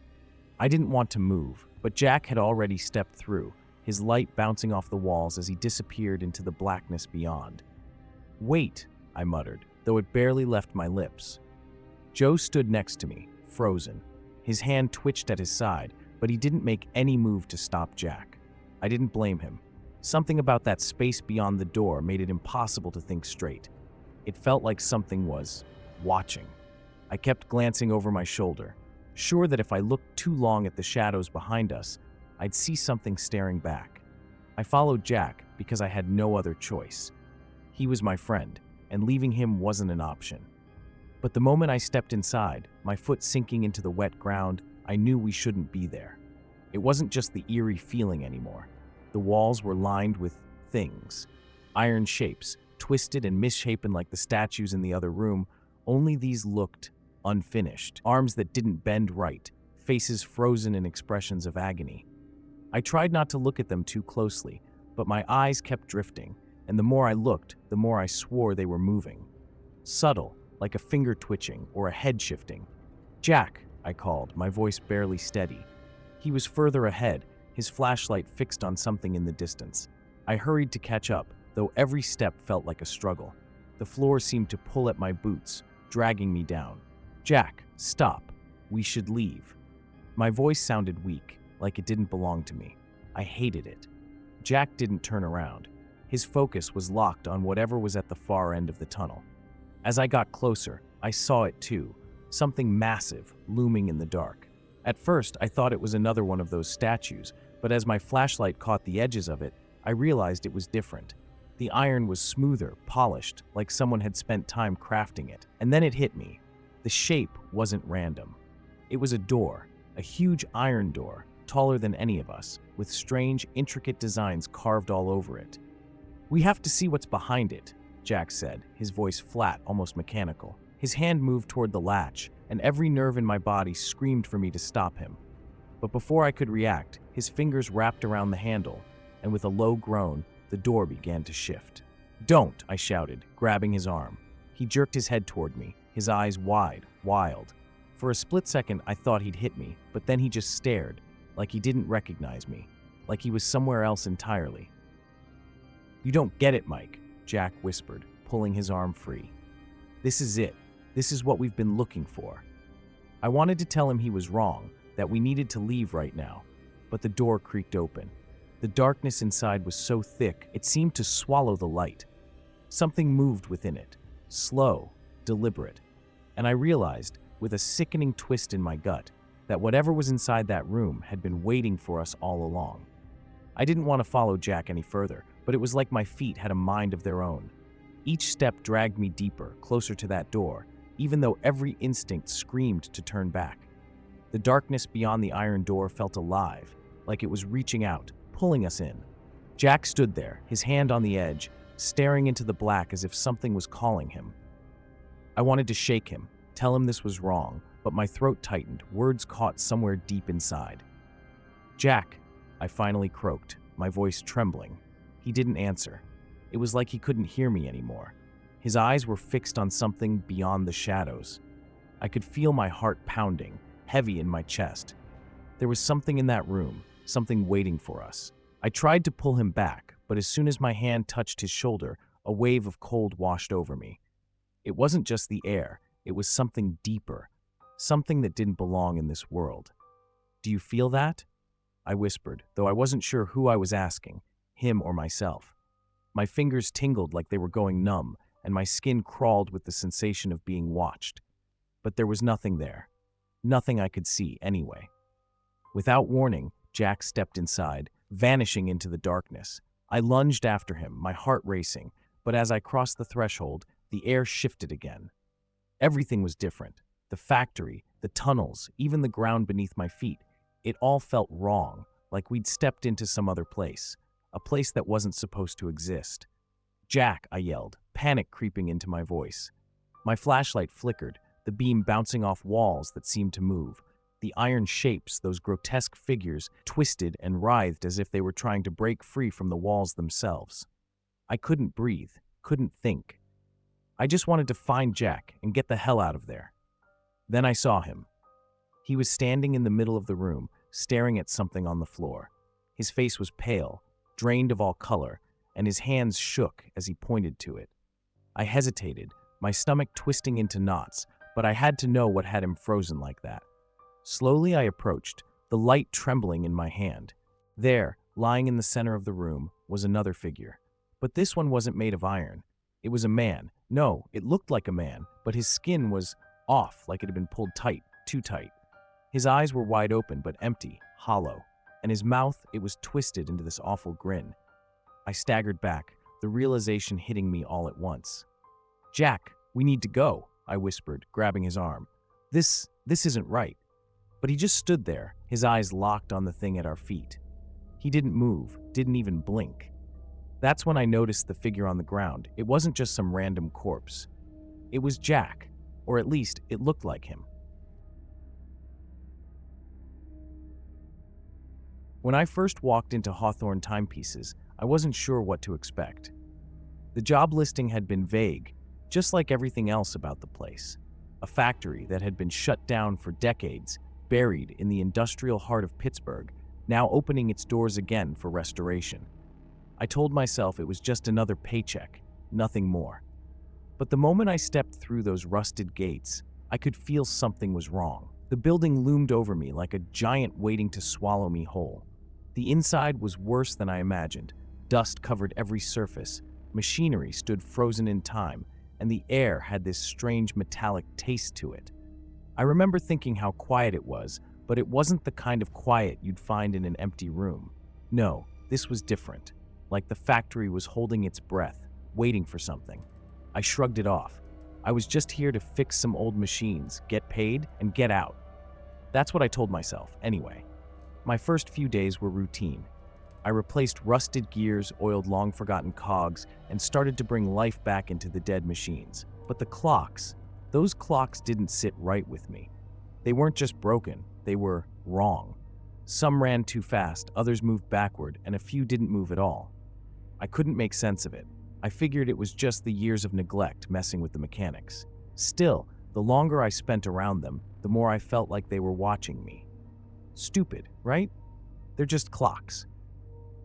I didn't want to move, but Jack had already stepped through, his light bouncing off the walls as he disappeared into the blackness beyond. "Wait," I muttered, though it barely left my lips. Joe stood next to me, frozen. His hand twitched at his side, but he didn't make any move to stop Jack. I didn't blame him. Something about that space beyond the door made it impossible to think straight. It felt like something was watching. I kept glancing over my shoulder, sure that if I looked too long at the shadows behind us, I'd see something staring back. I followed Jack because I had no other choice. He was my friend, and leaving him wasn't an option. But the moment I stepped inside, my foot sinking into the wet ground, I knew we shouldn't be there. It wasn't just the eerie feeling anymore. The walls were lined with things. Iron shapes, twisted and misshapen like the statues in the other room, only these looked unfinished. Arms that didn't bend right, faces frozen in expressions of agony. I tried not to look at them too closely, but my eyes kept drifting, and the more I looked, the more I swore they were moving. Subtle, like a finger twitching or a head shifting. "Jack," I called, my voice barely steady. He was further ahead, his flashlight fixed on something in the distance. I hurried to catch up, though every step felt like a struggle. The floor seemed to pull at my boots, dragging me down. "Jack, stop. We should leave." My voice sounded weak, like it didn't belong to me. I hated it. Jack didn't turn around. His focus was locked on whatever was at the far end of the tunnel. As I got closer, I saw it too, something massive looming in the dark. At first, I thought it was another one of those statues, but as my flashlight caught the edges of it, I realized it was different. The iron was smoother, polished, like someone had spent time crafting it. And then it hit me. The shape wasn't random. It was a door, a huge iron door, taller than any of us, with strange, intricate designs carved all over it. "We have to see what's behind it," Jack said, his voice flat, almost mechanical. His hand moved toward the latch, and every nerve in my body screamed for me to stop him. But before I could react, his fingers wrapped around the handle, and with a low groan, the door began to shift. "Don't!" I shouted, grabbing his arm. He jerked his head toward me, his eyes wide, wild. For a split second, I thought he'd hit me, but then he just stared, like he didn't recognize me, like he was somewhere else entirely. "You don't get it, Mike," Jack whispered, pulling his arm free. "This is it. This is what we've been looking for." I wanted to tell him he was wrong, that we needed to leave right now, but the door creaked open. The darkness inside was so thick, it seemed to swallow the light. Something moved within it, slow, deliberate, and I realized, with a sickening twist in my gut, that whatever was inside that room had been waiting for us all along. I didn't want to follow Jack any further, but it was like my feet had a mind of their own. Each step dragged me deeper, closer to that door, even though every instinct screamed to turn back. The darkness beyond the iron door felt alive, like it was reaching out, pulling us in. Jack stood there, his hand on the edge, staring into the black as if something was calling him. I wanted to shake him, tell him this was wrong, but my throat tightened, words caught somewhere deep inside. "Jack," I finally croaked, my voice trembling. He didn't answer. It was like he couldn't hear me anymore. His eyes were fixed on something beyond the shadows. I could feel my heart pounding, heavy in my chest. There was something in that room, something waiting for us. I tried to pull him back, but as soon as my hand touched his shoulder, a wave of cold washed over me. It wasn't just the air, it was something deeper, something that didn't belong in this world. "Do you feel that?" I whispered, though I wasn't sure who I was asking, him or myself. My fingers tingled like they were going numb, and my skin crawled with the sensation of being watched. But there was nothing there. Nothing I could see, anyway. Without warning, Jack stepped inside, vanishing into the darkness. I lunged after him, my heart racing, but as I crossed the threshold, the air shifted again. Everything was different. The factory, the tunnels, even the ground beneath my feet. It all felt wrong, like we'd stepped into some other place, a place that wasn't supposed to exist. "Jack," I yelled, panic creeping into my voice. My flashlight flickered, the beam bouncing off walls that seemed to move. The iron shapes, those grotesque figures, twisted and writhed as if they were trying to break free from the walls themselves. I couldn't breathe, couldn't think. I just wanted to find Jack and get the hell out of there. Then I saw him. He was standing in the middle of the room, staring at something on the floor. His face was pale, drained of all color, and his hands shook as he pointed to it. I hesitated, my stomach twisting into knots, but I had to know what had him frozen like that. Slowly I approached, the light trembling in my hand. There, lying in the center of the room, was another figure. But this one wasn't made of iron. It was a man. No, it looked like a man, but his skin was off, like it had been pulled tight, too tight. His eyes were wide open, but empty, hollow, and his mouth, it was twisted into this awful grin. I staggered back, the realization hitting me all at once. "Jack, we need to go," I whispered, grabbing his arm. This isn't right." But he just stood there, his eyes locked on the thing at our feet. He didn't move, didn't even blink. That's when I noticed the figure on the ground. It wasn't just some random corpse. It was Jack, or at least it looked like him. When I first walked into Hawthorne Timepieces, I wasn't sure what to expect. The job listing had been vague, just like everything else about the place. A factory that had been shut down for decades, buried in the industrial heart of Pittsburgh, now opening its doors again for restoration. I told myself it was just another paycheck, nothing more. But the moment I stepped through those rusted gates, I could feel something was wrong. The building loomed over me like a giant waiting to swallow me whole. The inside was worse than I imagined. Dust covered every surface, machinery stood frozen in time, and the air had this strange metallic taste to it. I remember thinking how quiet it was, but it wasn't the kind of quiet you'd find in an empty room. No, this was different, like the factory was holding its breath, waiting for something. I shrugged it off. I was just here to fix some old machines, get paid, and get out. That's what I told myself, anyway. My first few days were routine. I replaced rusted gears, oiled long-forgotten cogs, and started to bring life back into the dead machines. But the clocks, those clocks didn't sit right with me. They weren't just broken, they were wrong. Some ran too fast, others moved backward, and a few didn't move at all. I couldn't make sense of it. I figured it was just the years of neglect messing with the mechanics. Still, the longer I spent around them, the more I felt like they were watching me. Stupid, right? They're just clocks.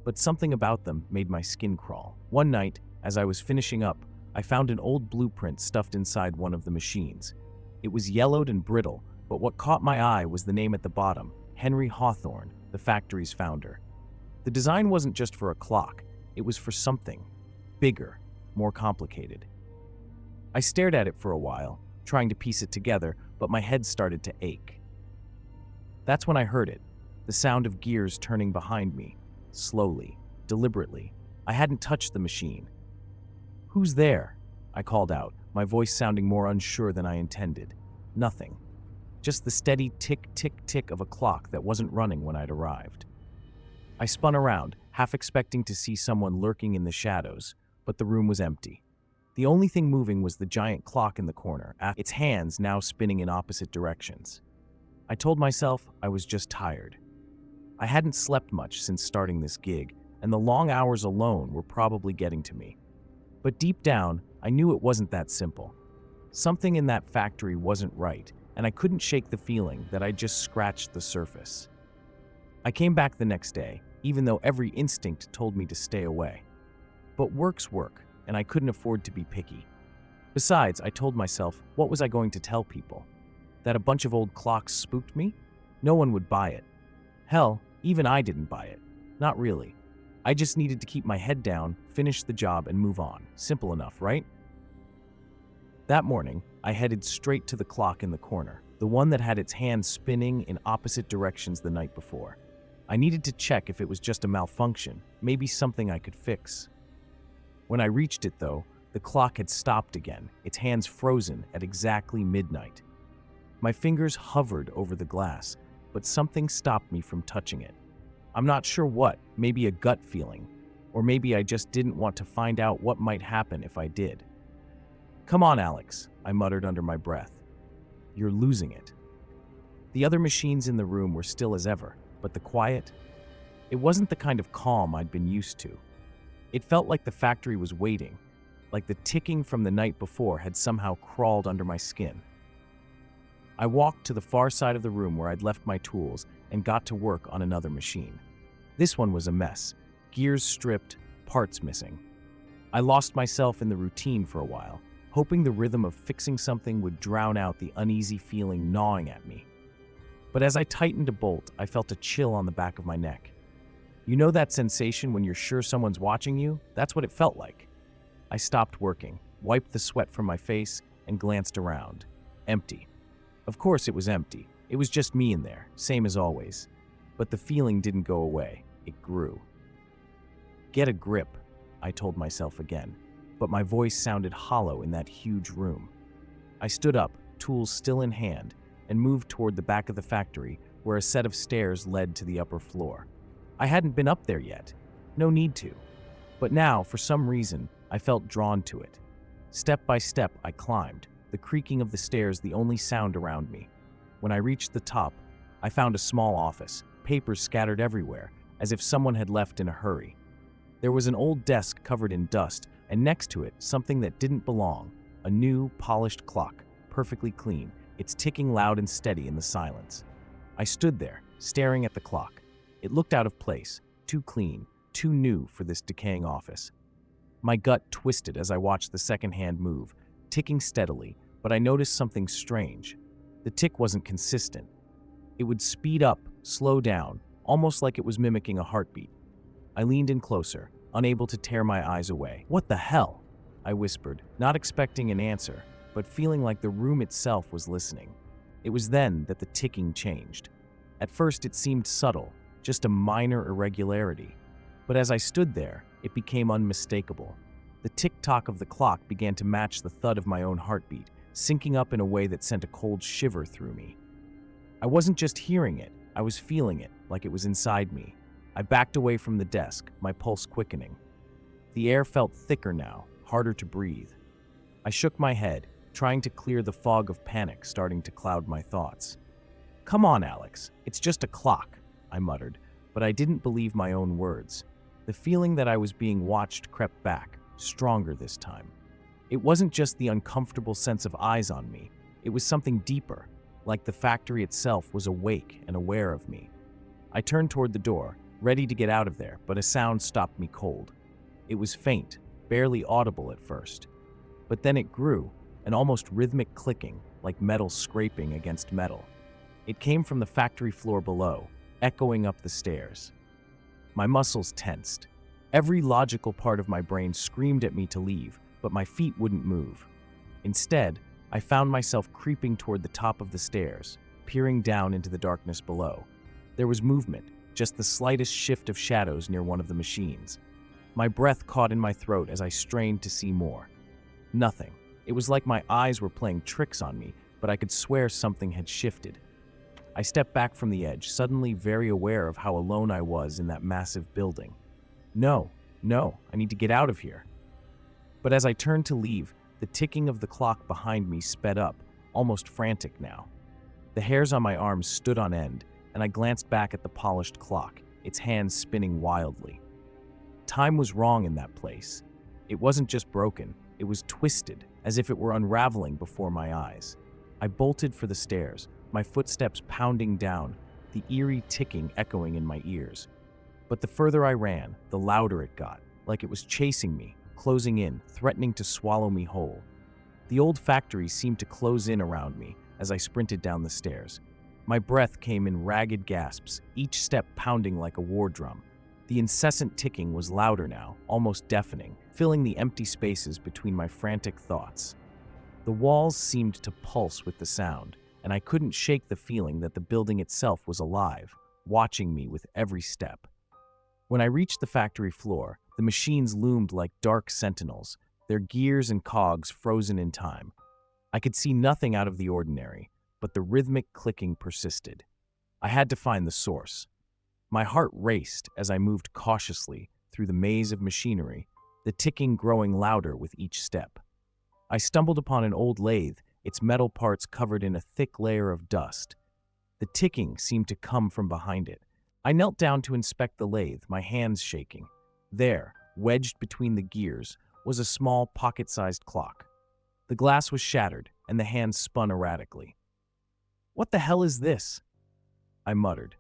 But something about them made my skin crawl. One night, as I was finishing up, I found an old blueprint stuffed inside one of the machines. It was yellowed and brittle, but what caught my eye was the name at the bottom, Henry Hawthorne, the factory's founder. The design wasn't just for a clock, it was for something bigger, more complicated. I stared at it for a while, trying to piece it together, but my head started to ache. That's when I heard it, the sound of gears turning behind me, slowly, deliberately. I hadn't touched the machine. "Who's there?" I called out, my voice sounding more unsure than I intended. Nothing. Just the steady tick, tick, tick of a clock that wasn't running when I'd arrived. I spun around, half expecting to see someone lurking in the shadows, but the room was empty. The only thing moving was the giant clock in the corner, its hands now spinning in opposite directions. I told myself I was just tired. I hadn't slept much since starting this gig, and the long hours alone were probably getting to me. But deep down, I knew it wasn't that simple. Something in that factory wasn't right, and I couldn't shake the feeling that I'd just scratched the surface. I came back the next day, even though every instinct told me to stay away. But work's work, and I couldn't afford to be picky. Besides, I told myself, what was I going to tell people? That a bunch of old clocks spooked me? No one would buy it. Hell, even I didn't buy it. Not really. I just needed to keep my head down, finish the job, and move on. Simple enough, right? That morning, I headed straight to the clock in the corner, the one that had its hands spinning in opposite directions the night before. I needed to check if it was just a malfunction, maybe something I could fix. When I reached it, though, the clock had stopped again, its hands frozen at exactly midnight. My fingers hovered over the glass, but something stopped me from touching it. I'm not sure what, maybe a gut feeling, or maybe I just didn't want to find out what might happen if I did. "Come on, Alex," I muttered under my breath. "You're losing it." The other machines in the room were still as ever, but the quiet, it wasn't the kind of calm I'd been used to. It felt like the factory was waiting, like the ticking from the night before had somehow crawled under my skin. I walked to the far side of the room where I'd left my tools and got to work on another machine. This one was a mess, gears stripped, parts missing. I lost myself in the routine for a while, hoping the rhythm of fixing something would drown out the uneasy feeling gnawing at me. But as I tightened a bolt, I felt a chill on the back of my neck. You know that sensation when you're sure someone's watching you? That's what it felt like. I stopped working, wiped the sweat from my face, and glanced around. Empty. Of course it was empty. It was just me in there, same as always. But the feeling didn't go away. It grew. "Get a grip," I told myself again, but my voice sounded hollow in that huge room. I stood up, tools still in hand, and moved toward the back of the factory where a set of stairs led to the upper floor. I hadn't been up there yet. No need to. But now, for some reason, I felt drawn to it. Step by step, I climbed, the creaking of the stairs the only sound around me. When I reached the top, I found a small office, papers scattered everywhere, as if someone had left in a hurry. There was an old desk covered in dust, and next to it, something that didn't belong, a new, polished clock, perfectly clean, its ticking loud and steady in the silence. I stood there, staring at the clock. It looked out of place, too clean, too new for this decaying office. My gut twisted as I watched the second hand move, ticking steadily, but I noticed something strange. The tick wasn't consistent. It would speed up, slow down, almost like it was mimicking a heartbeat. I leaned in closer, unable to tear my eyes away. "What the hell?" I whispered, not expecting an answer, but feeling like the room itself was listening. It was then that the ticking changed. At first it seemed subtle, just a minor irregularity. But as I stood there, it became unmistakable. The tick-tock of the clock began to match the thud of my own heartbeat, syncing up in a way that sent a cold shiver through me. I wasn't just hearing it, I was feeling it, like it was inside me. I backed away from the desk, my pulse quickening. The air felt thicker now, harder to breathe. I shook my head, trying to clear the fog of panic starting to cloud my thoughts. "Come on, Alex, it's just a clock," I muttered, but I didn't believe my own words. The feeling that I was being watched crept back, stronger this time. It wasn't just the uncomfortable sense of eyes on me, it was something deeper, like the factory itself was awake and aware of me. I turned toward the door, ready to get out of there, but a sound stopped me cold. It was faint, barely audible at first. But then it grew, an almost rhythmic clicking, like metal scraping against metal. It came from the factory floor below, echoing up the stairs. My muscles tensed. Every logical part of my brain screamed at me to leave, but my feet wouldn't move. Instead, I found myself creeping toward the top of the stairs, peering down into the darkness below. There was movement, just the slightest shift of shadows near one of the machines. My breath caught in my throat as I strained to see more. Nothing. It was like my eyes were playing tricks on me, but I could swear something had shifted. I stepped back from the edge, suddenly very aware of how alone I was in that massive building. No, I need to get out of here. But as I turned to leave, the ticking of the clock behind me sped up, almost frantic now. The hairs on my arms stood on end, and I glanced back at the polished clock, its hands spinning wildly. Time was wrong in that place. It wasn't just broken, it was twisted, as if it were unraveling before my eyes. I bolted for the stairs, my footsteps pounding down, the eerie ticking echoing in my ears. But the further I ran, the louder it got, like it was chasing me, closing in, threatening to swallow me whole. The old factory seemed to close in around me as I sprinted down the stairs. My breath came in ragged gasps, each step pounding like a war drum. The incessant ticking was louder now, almost deafening, filling the empty spaces between my frantic thoughts. The walls seemed to pulse with the sound, and I couldn't shake the feeling that the building itself was alive, watching me with every step. When I reached the factory floor, the machines loomed like dark sentinels, their gears and cogs frozen in time. I could see nothing out of the ordinary, but the rhythmic clicking persisted. I had to find the source. My heart raced as I moved cautiously through the maze of machinery, the ticking growing louder with each step. I stumbled upon an old lathe, its metal parts covered in a thick layer of dust. The ticking seemed to come from behind it. I knelt down to inspect the lathe, my hands shaking. There, wedged between the gears, was a small pocket-sized clock. The glass was shattered, and the hands spun erratically. "What the hell is this?" I muttered.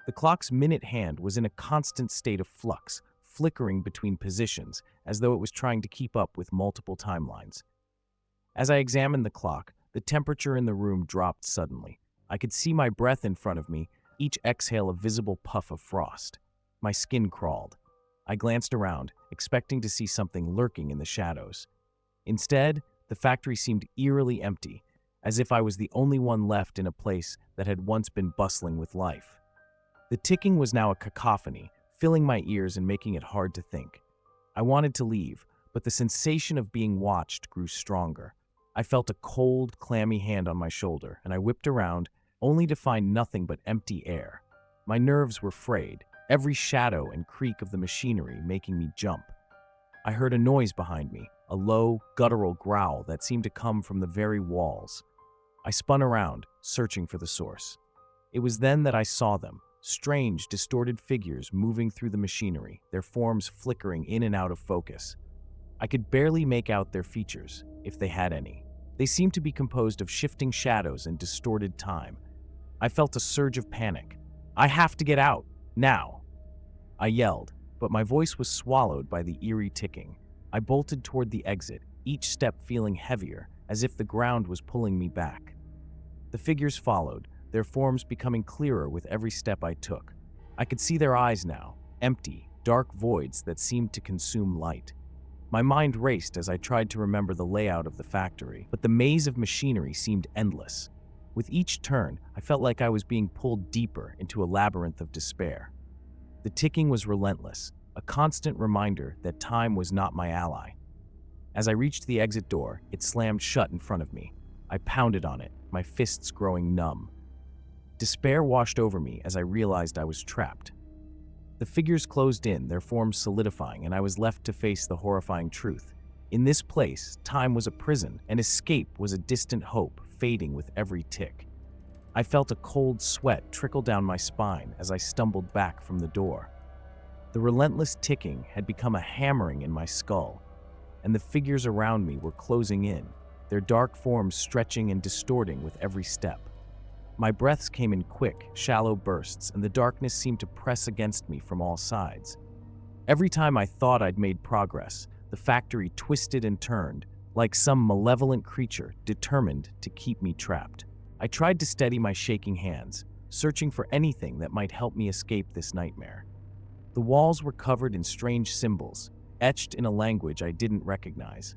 The clock's minute hand was in a constant state of flux, flickering between positions, as though it was trying to keep up with multiple timelines. As I examined the clock, the temperature in the room dropped suddenly. I could see my breath in front of me, each exhale a visible puff of frost. My skin crawled. I glanced around, expecting to see something lurking in the shadows. Instead, the factory seemed eerily empty, as if I was the only one left in a place that had once been bustling with life. The ticking was now a cacophony, filling my ears and making it hard to think. I wanted to leave, but the sensation of being watched grew stronger. I felt a cold, clammy hand on my shoulder, and I whipped around, only to find nothing but empty air. My nerves were frayed, every shadow and creak of the machinery making me jump. I heard a noise behind me, a low, guttural growl that seemed to come from the very walls. I spun around, searching for the source. It was then that I saw them, strange, distorted figures moving through the machinery, their forms flickering in and out of focus. I could barely make out their features, if they had any. They seemed to be composed of shifting shadows and distorted time. I felt a surge of panic. "I have to get out, now!" I yelled, but my voice was swallowed by the eerie ticking. I bolted toward the exit, each step feeling heavier, as if the ground was pulling me back. The figures followed, their forms becoming clearer with every step I took. I could see their eyes now, empty, dark voids that seemed to consume light. My mind raced as I tried to remember the layout of the factory, but the maze of machinery seemed endless. With each turn, I felt like I was being pulled deeper into a labyrinth of despair. The ticking was relentless, a constant reminder that time was not my ally. As I reached the exit door, it slammed shut in front of me. I pounded on it, my fists growing numb. Despair washed over me as I realized I was trapped. The figures closed in, their forms solidifying, and I was left to face the horrifying truth. In this place, time was a prison, and escape was a distant hope, fading with every tick. I felt a cold sweat trickle down my spine as I stumbled back from the door. The relentless ticking had become a hammering in my skull, and the figures around me were closing in, their dark forms stretching and distorting with every step. My breaths came in quick, shallow bursts, and the darkness seemed to press against me from all sides. Every time I thought I'd made progress, the factory twisted and turned, like some malevolent creature determined to keep me trapped. I tried to steady my shaking hands, searching for anything that might help me escape this nightmare. The walls were covered in strange symbols, etched in a language I didn't recognize.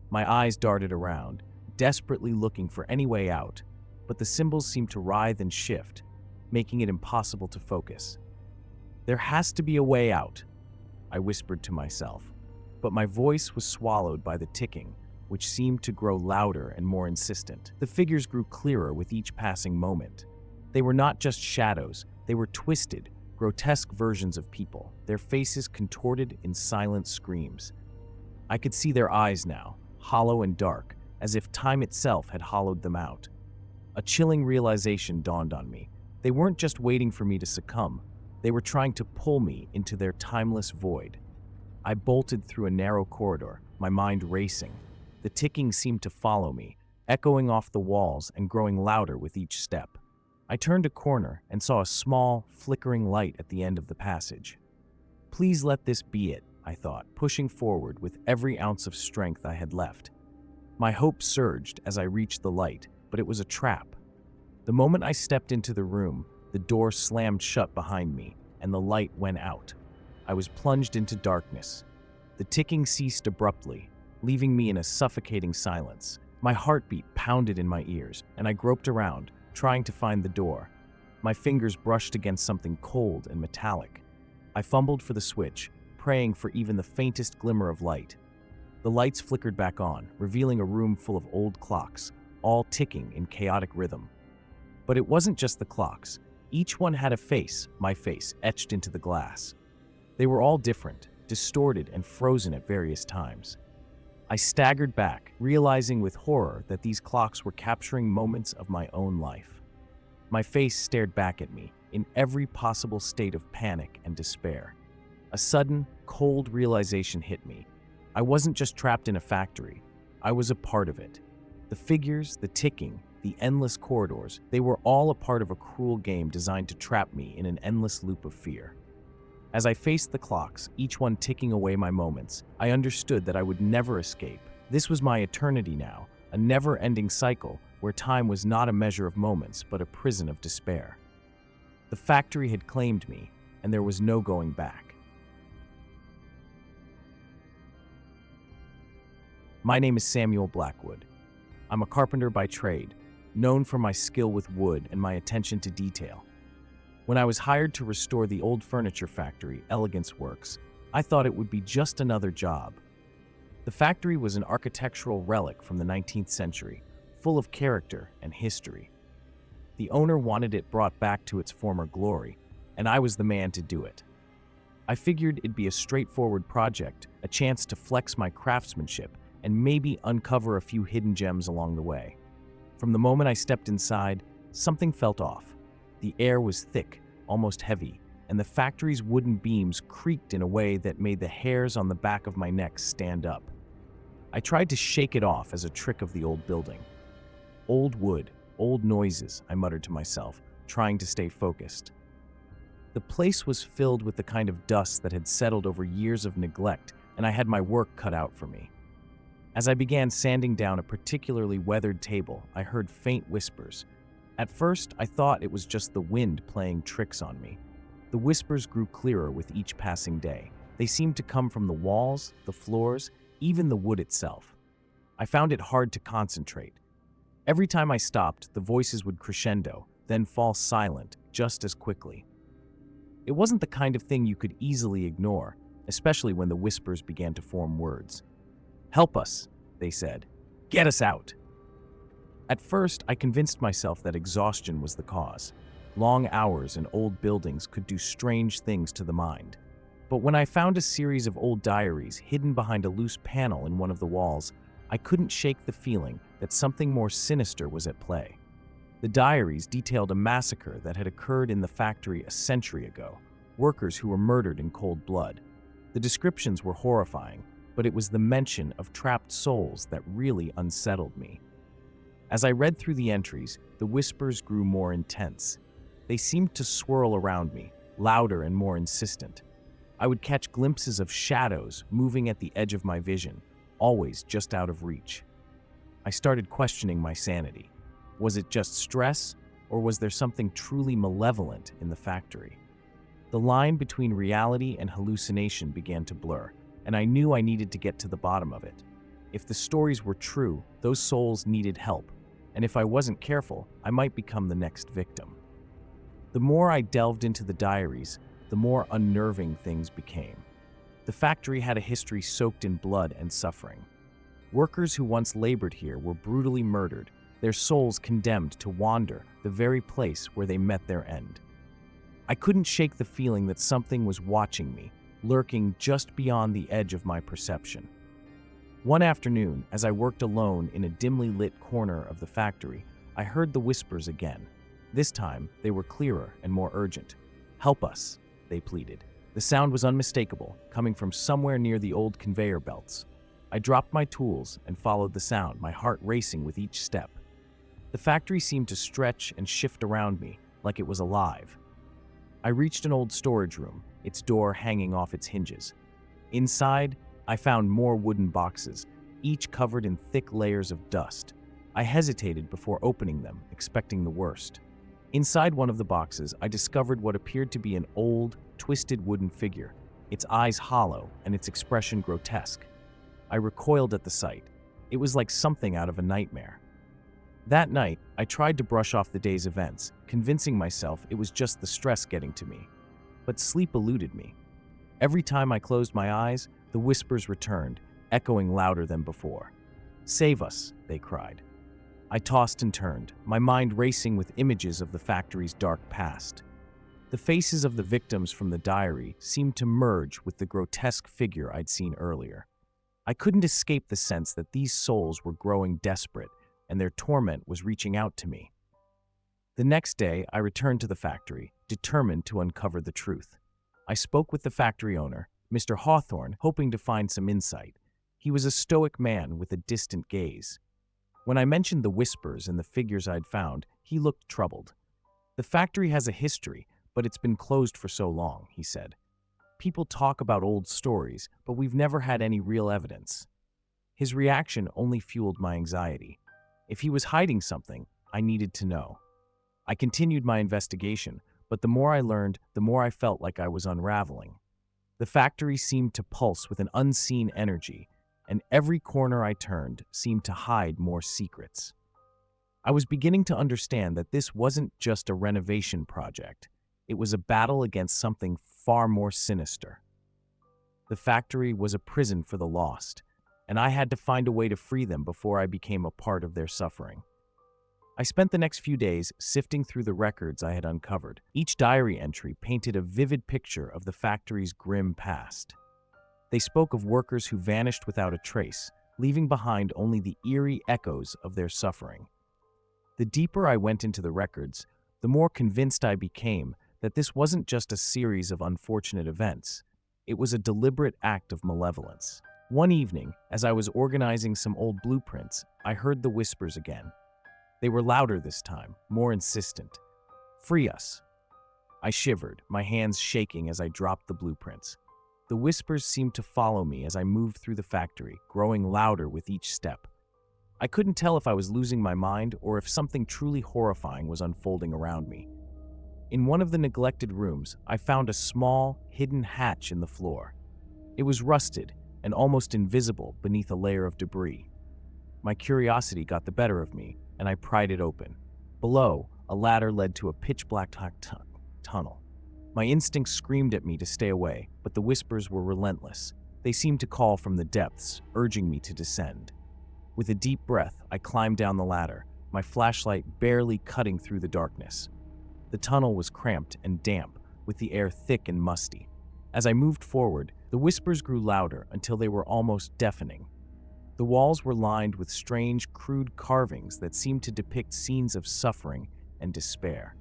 My eyes darted around, desperately looking for any way out, but the symbols seemed to writhe and shift, making it impossible to focus. "There has to be a way out," I whispered to myself, but my voice was swallowed by the ticking, which seemed to grow louder and more insistent. The figures grew clearer with each passing moment. They were not just shadows, they were twisted, grotesque versions of people, their faces contorted in silent screams. I could see their eyes now, hollow and dark, as if time itself had hollowed them out. A chilling realization dawned on me. They weren't just waiting for me to succumb, they were trying to pull me into their timeless void. I bolted through a narrow corridor, my mind racing. The ticking seemed to follow me, echoing off the walls and growing louder with each step. I turned a corner and saw a small, flickering light at the end of the passage. Please let this be it, I thought, pushing forward with every ounce of strength I had left. My hope surged as I reached the light, but it was a trap. The moment I stepped into the room, the door slammed shut behind me, and the light went out. I was plunged into darkness. The ticking ceased abruptly, leaving me in a suffocating silence. My heartbeat pounded in my ears, and I groped around, trying to find the door. My fingers brushed against something cold and metallic. I fumbled for the switch, praying for even the faintest glimmer of light. The lights flickered back on, revealing a room full of old clocks, all ticking in chaotic rhythm. But it wasn't just the clocks. Each one had a face, my face, etched into the glass. They were all different, distorted and frozen at various times. I staggered back, realizing with horror that these clocks were capturing moments of my own life. My face stared back at me, in every possible state of panic and despair. A sudden, cold realization hit me. I wasn't just trapped in a factory. I was a part of it. The figures, the ticking, the endless corridors, they were all a part of a cruel game designed to trap me in an endless loop of fear. As I faced the clocks, each one ticking away my moments, I understood that I would never escape. This was my eternity now, a never-ending cycle where time was not a measure of moments but a prison of despair. The factory had claimed me, and there was no going back. My name is Samuel Blackwood. I'm a carpenter by trade, known for my skill with wood and my attention to detail. When I was hired to restore the old furniture factory, Elegance Works, I thought it would be just another job. The factory was an architectural relic from the 19th century, full of character and history. The owner wanted it brought back to its former glory, and I was the man to do it. I figured it'd be a straightforward project, a chance to flex my craftsmanship, and maybe uncover a few hidden gems along the way. From the moment I stepped inside, something felt off. The air was thick, almost heavy, and the factory's wooden beams creaked in a way that made the hairs on the back of my neck stand up. I tried to shake it off as a trick of the old building. Old wood, old noises, I muttered to myself, trying to stay focused. The place was filled with the kind of dust that had settled over years of neglect, and I had my work cut out for me. As I began sanding down a particularly weathered table, I heard faint whispers. At first, I thought it was just the wind playing tricks on me. The whispers grew clearer with each passing day. They seemed to come from the walls, the floors, even the wood itself. I found it hard to concentrate. Every time I stopped, the voices would crescendo, then fall silent just as quickly. It wasn't the kind of thing you could easily ignore, especially when the whispers began to form words. "Help us," they said. "Get us out." At first, I convinced myself that exhaustion was the cause. Long hours in old buildings could do strange things to the mind. But when I found a series of old diaries hidden behind a loose panel in one of the walls, I couldn't shake the feeling that something more sinister was at play. The diaries detailed a massacre that had occurred in the factory a century ago, workers who were murdered in cold blood. The descriptions were horrifying, but it was the mention of trapped souls that really unsettled me. As I read through the entries, the whispers grew more intense. They seemed to swirl around me, louder and more insistent. I would catch glimpses of shadows moving at the edge of my vision, always just out of reach. I started questioning my sanity. Was it just stress, or was there something truly malevolent in the factory? The line between reality and hallucination began to blur, and I knew I needed to get to the bottom of it. If the stories were true, those souls needed help, and if I wasn't careful, I might become the next victim. The more I delved into the diaries, the more unnerving things became. The factory had a history soaked in blood and suffering. Workers who once labored here were brutally murdered, their souls condemned to wander the very place where they met their end. I couldn't shake the feeling that something was watching me, lurking just beyond the edge of my perception. One afternoon, as I worked alone in a dimly lit corner of the factory, I heard the whispers again. This time, they were clearer and more urgent. "Help us," they pleaded. The sound was unmistakable, coming from somewhere near the old conveyor belts. I dropped my tools and followed the sound, my heart racing with each step. The factory seemed to stretch and shift around me, like it was alive. I reached an old storage room, its door hanging off its hinges. Inside, I found more wooden boxes, each covered in thick layers of dust. I hesitated before opening them, expecting the worst. Inside one of the boxes, I discovered what appeared to be an old, twisted wooden figure, its eyes hollow and its expression grotesque. I recoiled at the sight. It was like something out of a nightmare. That night, I tried to brush off the day's events, convincing myself it was just the stress getting to me. But sleep eluded me. Every time I closed my eyes, the whispers returned, echoing louder than before. "Save us," they cried. I tossed and turned, my mind racing with images of the factory's dark past. The faces of the victims from the diary seemed to merge with the grotesque figure I'd seen earlier. I couldn't escape the sense that these souls were growing desperate, and their torment was reaching out to me. The next day, I returned to the factory, determined to uncover the truth. I spoke with the factory owner, Mr. Hawthorne, hoping to find some insight. He was a stoic man with a distant gaze. When I mentioned the whispers and the figures I'd found, he looked troubled. "The factory has a history, but it's been closed for so long," he said. "People talk about old stories, but we've never had any real evidence." His reaction only fueled my anxiety. If he was hiding something, I needed to know. I continued my investigation, but the more I learned, the more I felt like I was unraveling. The factory seemed to pulse with an unseen energy, and every corner I turned seemed to hide more secrets. I was beginning to understand that this wasn't just a renovation project. It was a battle against something far more sinister. The factory was a prison for the lost, and I had to find a way to free them before I became a part of their suffering. I spent the next few days sifting through the records I had uncovered. Each diary entry painted a vivid picture of the factory's grim past. They spoke of workers who vanished without a trace, leaving behind only the eerie echoes of their suffering. The deeper I went into the records, the more convinced I became that this wasn't just a series of unfortunate events. It was a deliberate act of malevolence. One evening, as I was organizing some old blueprints, I heard the whispers again. They were louder this time, more insistent. "Free us." I shivered, my hands shaking as I dropped the blueprints. The whispers seemed to follow me as I moved through the factory, growing louder with each step. I couldn't tell if I was losing my mind or if something truly horrifying was unfolding around me. In one of the neglected rooms, I found a small, hidden hatch in the floor. It was rusted and almost invisible beneath a layer of debris. My curiosity got the better of me, and I pried it open. Below, a ladder led to a pitch-black tunnel. My instincts screamed at me to stay away, but the whispers were relentless. They seemed to call from the depths, urging me to descend. With a deep breath, I climbed down the ladder, my flashlight barely cutting through the darkness. The tunnel was cramped and damp, with the air thick and musty. As I moved forward, the whispers grew louder until they were almost deafening. The walls were lined with strange, crude carvings that seemed to depict scenes of suffering and despair.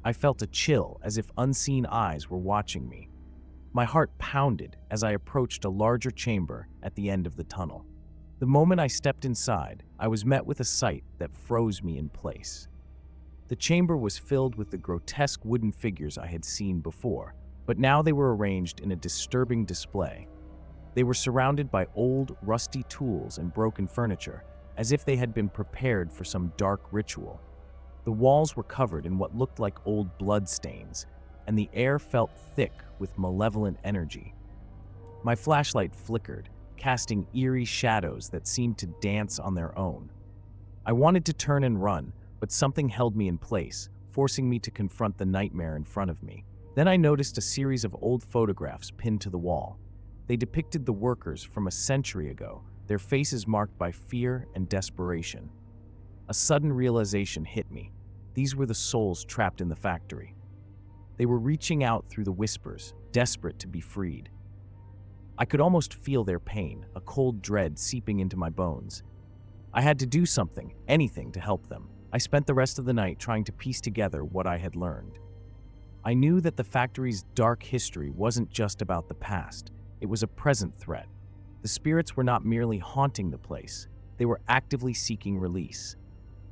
I felt a chill, as if unseen eyes were watching me. My heart pounded as I approached a larger chamber at the end of the tunnel. The moment I stepped inside, I was met with a sight that froze me in place. The chamber was filled with the grotesque wooden figures I had seen before, but now they were arranged in a disturbing display. They were surrounded by old, rusty tools and broken furniture, as if they had been prepared for some dark ritual. The walls were covered in what looked like old blood stains, and the air felt thick with malevolent energy. My flashlight flickered, casting eerie shadows that seemed to dance on their own. I wanted to turn and run, but something held me in place, forcing me to confront the nightmare in front of me. Then I noticed a series of old photographs pinned to the wall. They depicted the workers from a century ago, their faces marked by fear and desperation. A sudden realization hit me. These were the souls trapped in the factory. They were reaching out through the whispers, desperate to be freed. I could almost feel their pain, a cold dread seeping into my bones. I had to do something, anything, to help them. I spent the rest of the night trying to piece together what I had learned. I knew that the factory's dark history wasn't just about the past. It was a present threat. The spirits were not merely haunting the place. They were actively seeking release.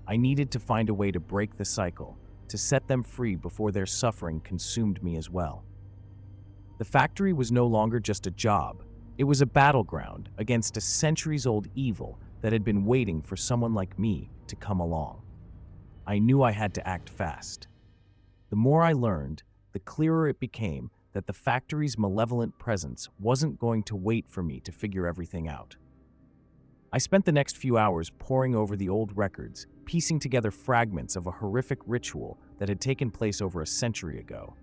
I needed to find a way to break the cycle, to set them free before their suffering consumed me as well. The factory was no longer just a job. It was a battleground against a centuries-old evil that had been waiting for someone like me to come along. I knew I had to act fast. The more I learned, the clearer it became that the factory's malevolent presence wasn't going to wait for me to figure everything out. I spent the next few hours poring over the old records, piecing together fragments of a horrific ritual that had taken place over a century ago.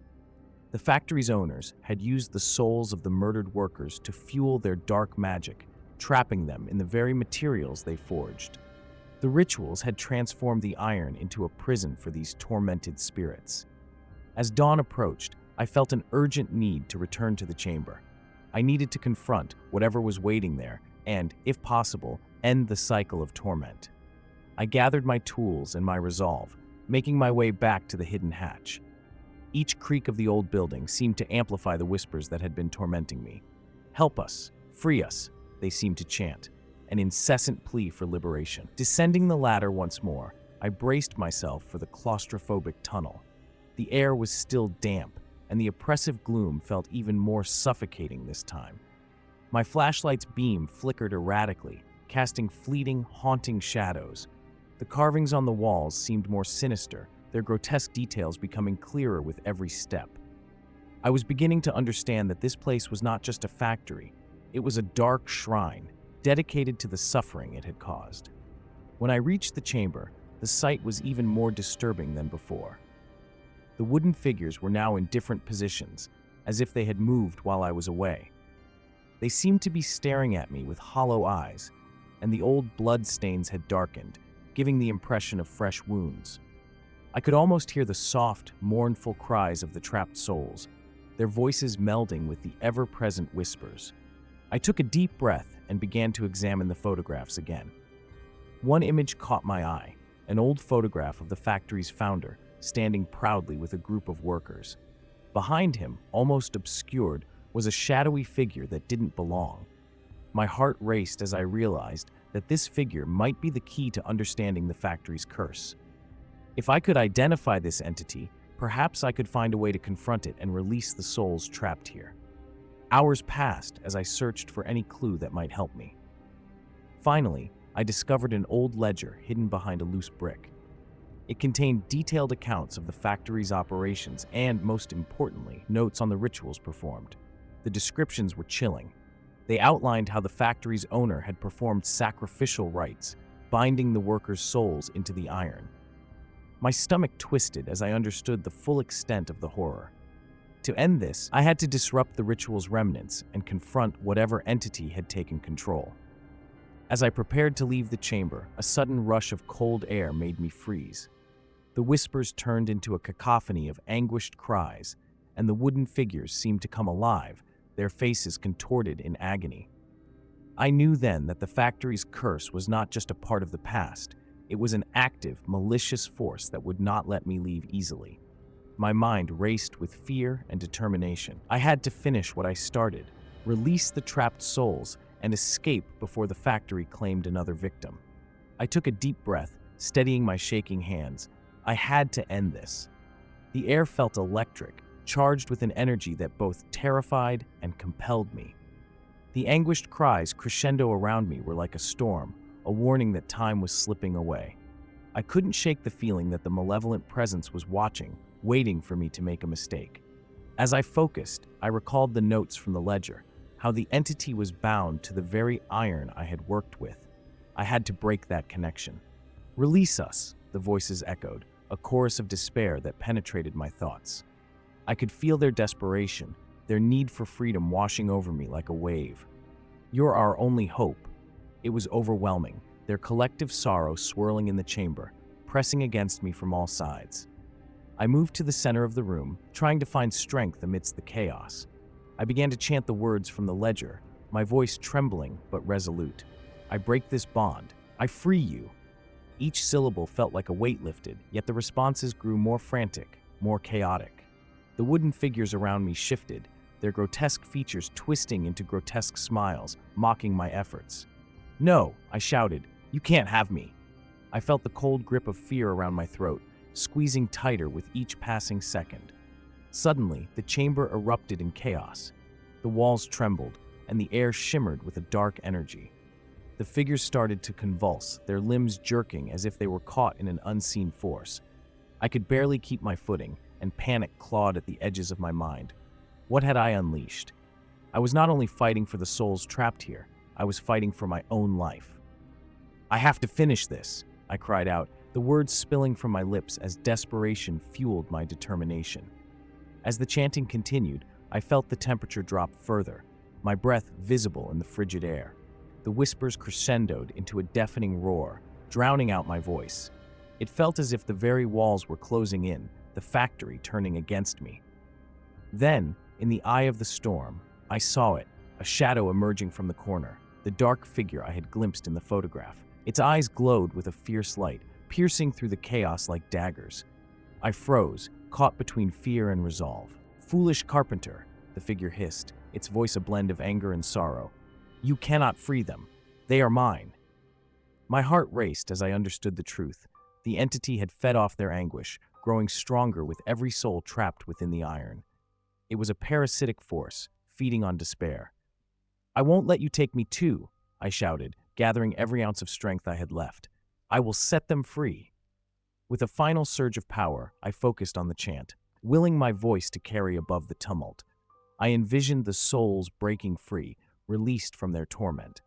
The factory's owners had used the souls of the murdered workers to fuel their dark magic, trapping them in the very materials they forged. The rituals had transformed the iron into a prison for these tormented spirits. As dawn approached, I felt an urgent need to return to the chamber. I needed to confront whatever was waiting there and, if possible, end the cycle of torment. I gathered my tools and my resolve, making my way back to the hidden hatch. Each creak of the old building seemed to amplify the whispers that had been tormenting me. "Help us, free us," they seemed to chant, an incessant plea for liberation. Descending the ladder once more, I braced myself for the claustrophobic tunnel. The air was still damp, and the oppressive gloom felt even more suffocating this time. My flashlight's beam flickered erratically, casting fleeting, haunting shadows. The carvings on the walls seemed more sinister, their grotesque details becoming clearer with every step. I was beginning to understand that this place was not just a factory. It was a dark shrine, dedicated to the suffering it had caused. When I reached the chamber, the sight was even more disturbing than before. The wooden figures were now in different positions, as if they had moved while I was away. They seemed to be staring at me with hollow eyes, and the old blood stains had darkened, giving the impression of fresh wounds. I could almost hear the soft, mournful cries of the trapped souls, their voices melding with the ever-present whispers. I took a deep breath and began to examine the photographs again. One image caught my eye, an old photograph of the factory's founder, standing proudly with a group of workers. Behind him, almost obscured, was a shadowy figure that didn't belong. My heart raced as I realized that this figure might be the key to understanding the factory's curse. If I could identify this entity, perhaps I could find a way to confront it and release the souls trapped here. Hours passed as I searched for any clue that might help me. Finally, I discovered an old ledger hidden behind a loose brick. It contained detailed accounts of the factory's operations and, most importantly, notes on the rituals performed. The descriptions were chilling. They outlined how the factory's owner had performed sacrificial rites, binding the workers' souls into the iron. My stomach twisted as I understood the full extent of the horror. To end this, I had to disrupt the ritual's remnants and confront whatever entity had taken control. As I prepared to leave the chamber, a sudden rush of cold air made me freeze. The whispers turned into a cacophony of anguished cries, and the wooden figures seemed to come alive, their faces contorted in agony. I knew then that the factory's curse was not just a part of the past, it was an active, malicious force that would not let me leave easily. My mind raced with fear and determination. I had to finish what I started, release the trapped souls, and escape before the factory claimed another victim. I took a deep breath, steadying my shaking hands. I had to end this. The air felt electric, charged with an energy that both terrified and compelled me. The anguished cries crescendo around me were like a storm, a warning that time was slipping away. I couldn't shake the feeling that the malevolent presence was watching, waiting for me to make a mistake. As I focused, I recalled the notes from the ledger, how the entity was bound to the very iron I had worked with. I had to break that connection. "Release us," the voices echoed, a chorus of despair that penetrated my thoughts. I could feel their desperation, their need for freedom washing over me like a wave. "You're our only hope." It was overwhelming, their collective sorrow swirling in the chamber, pressing against me from all sides. I moved to the center of the room, trying to find strength amidst the chaos. I began to chant the words from the ledger, my voice trembling but resolute. "I break this bond. I free you." Each syllable felt like a weight lifted, yet the responses grew more frantic, more chaotic. The wooden figures around me shifted, their grotesque features twisting into grotesque smiles, mocking my efforts. "No," I shouted, "you can't have me." I felt the cold grip of fear around my throat, squeezing tighter with each passing second. Suddenly, the chamber erupted in chaos. The walls trembled, and the air shimmered with a dark energy. The figures started to convulse, their limbs jerking as if they were caught in an unseen force. I could barely keep my footing, and panic clawed at the edges of my mind. What had I unleashed? I was not only fighting for the souls trapped here, I was fighting for my own life. "I have to finish this," I cried out, the words spilling from my lips as desperation fueled my determination. As the chanting continued, I felt the temperature drop further, my breath visible in the frigid air. The whispers crescendoed into a deafening roar, drowning out my voice. It felt as if the very walls were closing in, the factory turning against me. Then, in the eye of the storm, I saw it, a shadow emerging from the corner, the dark figure I had glimpsed in the photograph. Its eyes glowed with a fierce light, piercing through the chaos like daggers. I froze, caught between fear and resolve. "Foolish carpenter," the figure hissed, its voice a blend of anger and sorrow. "You cannot free them. They are mine." My heart raced as I understood the truth. The entity had fed off their anguish, growing stronger with every soul trapped within the iron. It was a parasitic force, feeding on despair. "I won't let you take me too," I shouted, gathering every ounce of strength I had left. "I will set them free." With a final surge of power, I focused on the chant, willing my voice to carry above the tumult. I envisioned the souls breaking free, released from their torment.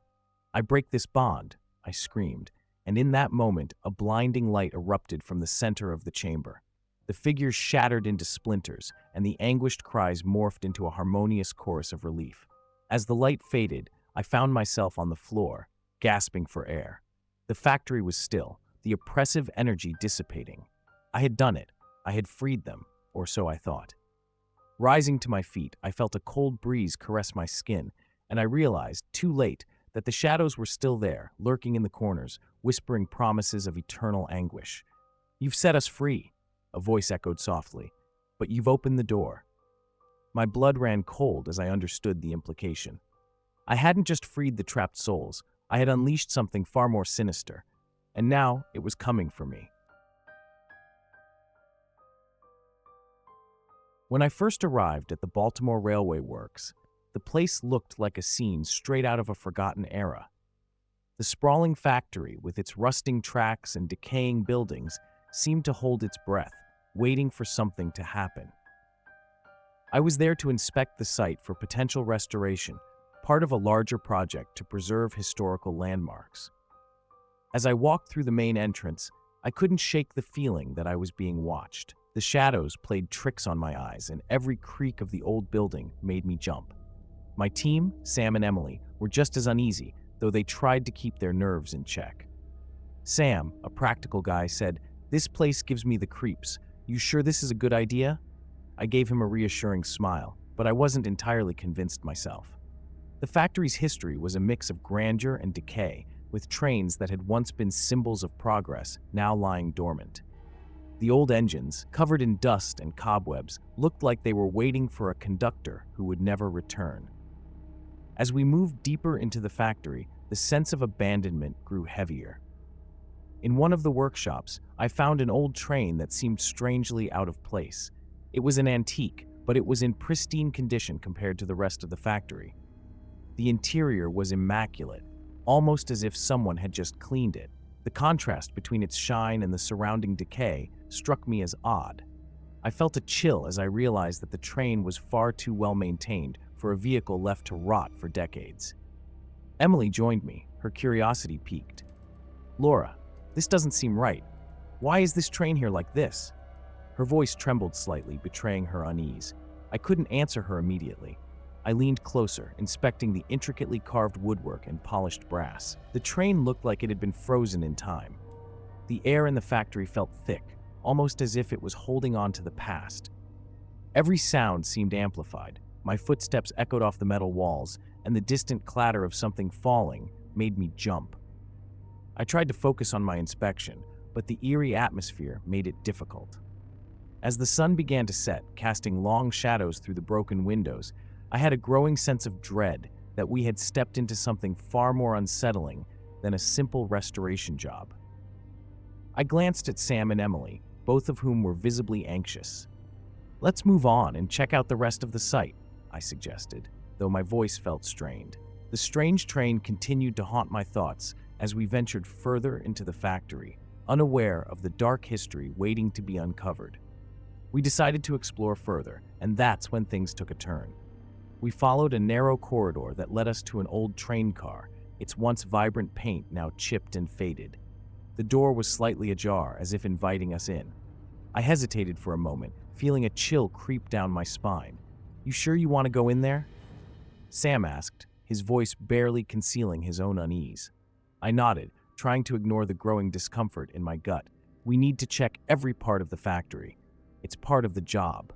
"I break this bond," I screamed, and in that moment, a blinding light erupted from the center of the chamber. The figures shattered into splinters, and the anguished cries morphed into a harmonious chorus of relief. As the light faded, I found myself on the floor, gasping for air. The factory was still, the oppressive energy dissipating. I had done it. I had freed them, or so I thought. Rising to my feet, I felt a cold breeze caress my skin, and I realized, too late, that the shadows were still there, lurking in the corners, whispering promises of eternal anguish. "You've set us free," a voice echoed softly, "but you've opened the door." My blood ran cold as I understood the implication. I hadn't just freed the trapped souls, I had unleashed something far more sinister, and now it was coming for me. When I first arrived at the Baltimore Railway Works, the place looked like a scene straight out of a forgotten era. The sprawling factory, with its rusting tracks and decaying buildings, seemed to hold its breath, waiting for something to happen. I was there to inspect the site for potential restoration, part of a larger project to preserve historical landmarks. As I walked through the main entrance, I couldn't shake the feeling that I was being watched. The shadows played tricks on my eyes, and every creak of the old building made me jump. My team, Sam and Emily, were just as uneasy, though they tried to keep their nerves in check. Sam, a practical guy, said, "This place gives me the creeps. You sure this is a good idea?" I gave him a reassuring smile, but I wasn't entirely convinced myself. The factory's history was a mix of grandeur and decay, with trains that had once been symbols of progress now lying dormant. The old engines, covered in dust and cobwebs, looked like they were waiting for a conductor who would never return. As we moved deeper into the factory, the sense of abandonment grew heavier. In one of the workshops, I found an old train that seemed strangely out of place. It was an antique, but it was in pristine condition compared to the rest of the factory. The interior was immaculate, almost as if someone had just cleaned it. The contrast between its shine and the surrounding decay struck me as odd. I felt a chill as I realized that the train was far too well maintained for a vehicle left to rot for decades. Emily joined me, her curiosity piqued. "Laura, this doesn't seem right. Why is this train here like this?" Her voice trembled slightly, betraying her unease. I couldn't answer her immediately. I leaned closer, inspecting the intricately carved woodwork and polished brass. The train looked like it had been frozen in time. The air in the factory felt thick, almost as if it was holding on to the past. Every sound seemed amplified. My footsteps echoed off the metal walls, and the distant clatter of something falling made me jump. I tried to focus on my inspection, but the eerie atmosphere made it difficult. As the sun began to set, casting long shadows through the broken windows, I had a growing sense of dread that we had stepped into something far more unsettling than a simple restoration job. I glanced at Sam and Emily, both of whom were visibly anxious. "Let's move on and check out the rest of the site," I suggested, though my voice felt strained. The strange train continued to haunt my thoughts as we ventured further into the factory, unaware of the dark history waiting to be uncovered. We decided to explore further, and that's when things took a turn. We followed a narrow corridor that led us to an old train car, its once vibrant paint now chipped and faded. The door was slightly ajar, as if inviting us in. I hesitated for a moment, feeling a chill creep down my spine. "You sure you want to go in there?" Sam asked, his voice barely concealing his own unease. I nodded, trying to ignore the growing discomfort in my gut. "We need to check every part of the factory. It's part of the job."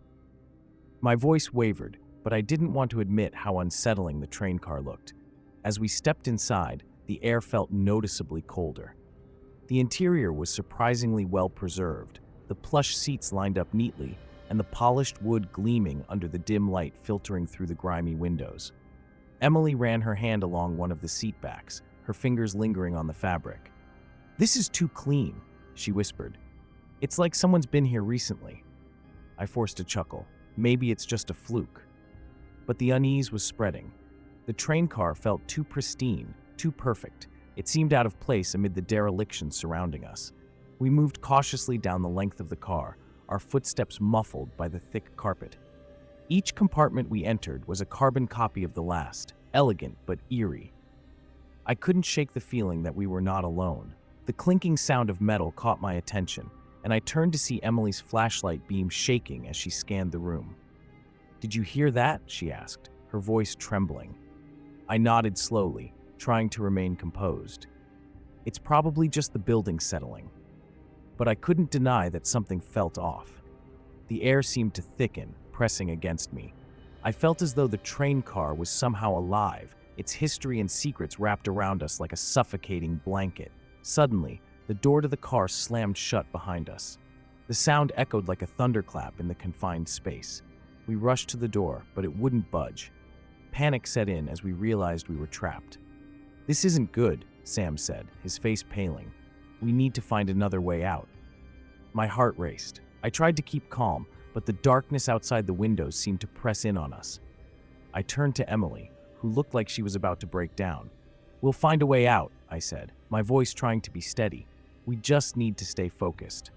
My voice wavered, but I didn't want to admit how unsettling the train car looked. As we stepped inside, the air felt noticeably colder. The interior was surprisingly well preserved, the plush seats lined up neatly, and the polished wood gleaming under the dim light filtering through the grimy windows. Emily ran her hand along one of the seat backs, her fingers lingering on the fabric. "This is too clean," she whispered. "It's like someone's been here recently." I forced a chuckle. Maybe it's just a fluke. But the unease was spreading. The train car felt too pristine, too perfect. It seemed out of place amid the dereliction surrounding us. We moved cautiously down the length of the car, our footsteps muffled by the thick carpet. Each compartment we entered was a carbon copy of the last, elegant but eerie. I couldn't shake the feeling that we were not alone. The clinking sound of metal caught my attention, and I turned to see Emily's flashlight beam shaking as she scanned the room. "Did you hear that?" she asked, her voice trembling. I nodded slowly, trying to remain composed. "It's probably just the building settling." But I couldn't deny that something felt off. The air seemed to thicken, pressing against me. I felt as though the train car was somehow alive, its history and secrets wrapped around us like a suffocating blanket. Suddenly, the door to the car slammed shut behind us. The sound echoed like a thunderclap in the confined space. We rushed to the door, but it wouldn't budge. Panic set in as we realized we were trapped. "This isn't good," Sam said, his face paling. "We need to find another way out." My heart raced. I tried to keep calm, but the darkness outside the windows seemed to press in on us. I turned to Emily, who looked like she was about to break down. "We'll find a way out," I said, my voice trying to be steady. "We just need to stay focused."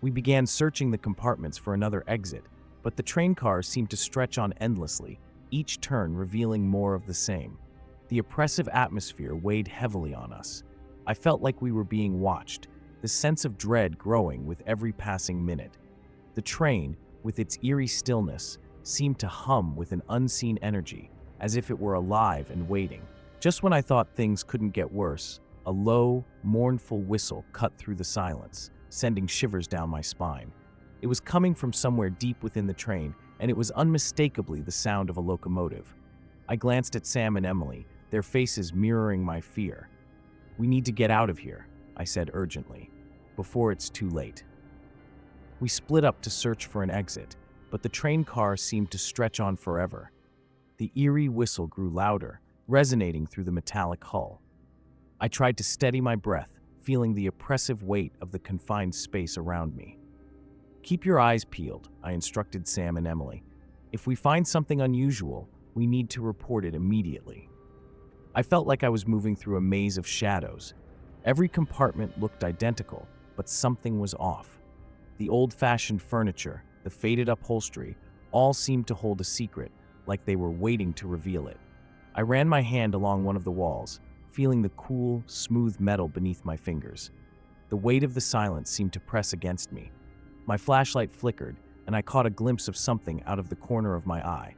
We began searching the compartments for another exit, but the train cars seemed to stretch on endlessly, each turn revealing more of the same. The oppressive atmosphere weighed heavily on us. I felt like we were being watched, the sense of dread growing with every passing minute. The train, with its eerie stillness, seemed to hum with an unseen energy, as if it were alive and waiting. Just when I thought things couldn't get worse, a low, mournful whistle cut through the silence, sending shivers down my spine. It was coming from somewhere deep within the train, and it was unmistakably the sound of a locomotive. I glanced at Sam and Emily, their faces mirroring my fear. "We need to get out of here," I said urgently, "before it's too late." We split up to search for an exit, but the train car seemed to stretch on forever. The eerie whistle grew louder, resonating through the metallic hull. I tried to steady my breath, feeling the oppressive weight of the confined space around me. "Keep your eyes peeled," I instructed Sam and Emily. "If we find something unusual, we need to report it immediately." I felt like I was moving through a maze of shadows. Every compartment looked identical, but something was off. The old-fashioned furniture, the faded upholstery, all seemed to hold a secret, like they were waiting to reveal it. I ran my hand along one of the walls, feeling the cool, smooth metal beneath my fingers. The weight of the silence seemed to press against me. My flashlight flickered, and I caught a glimpse of something out of the corner of my eye.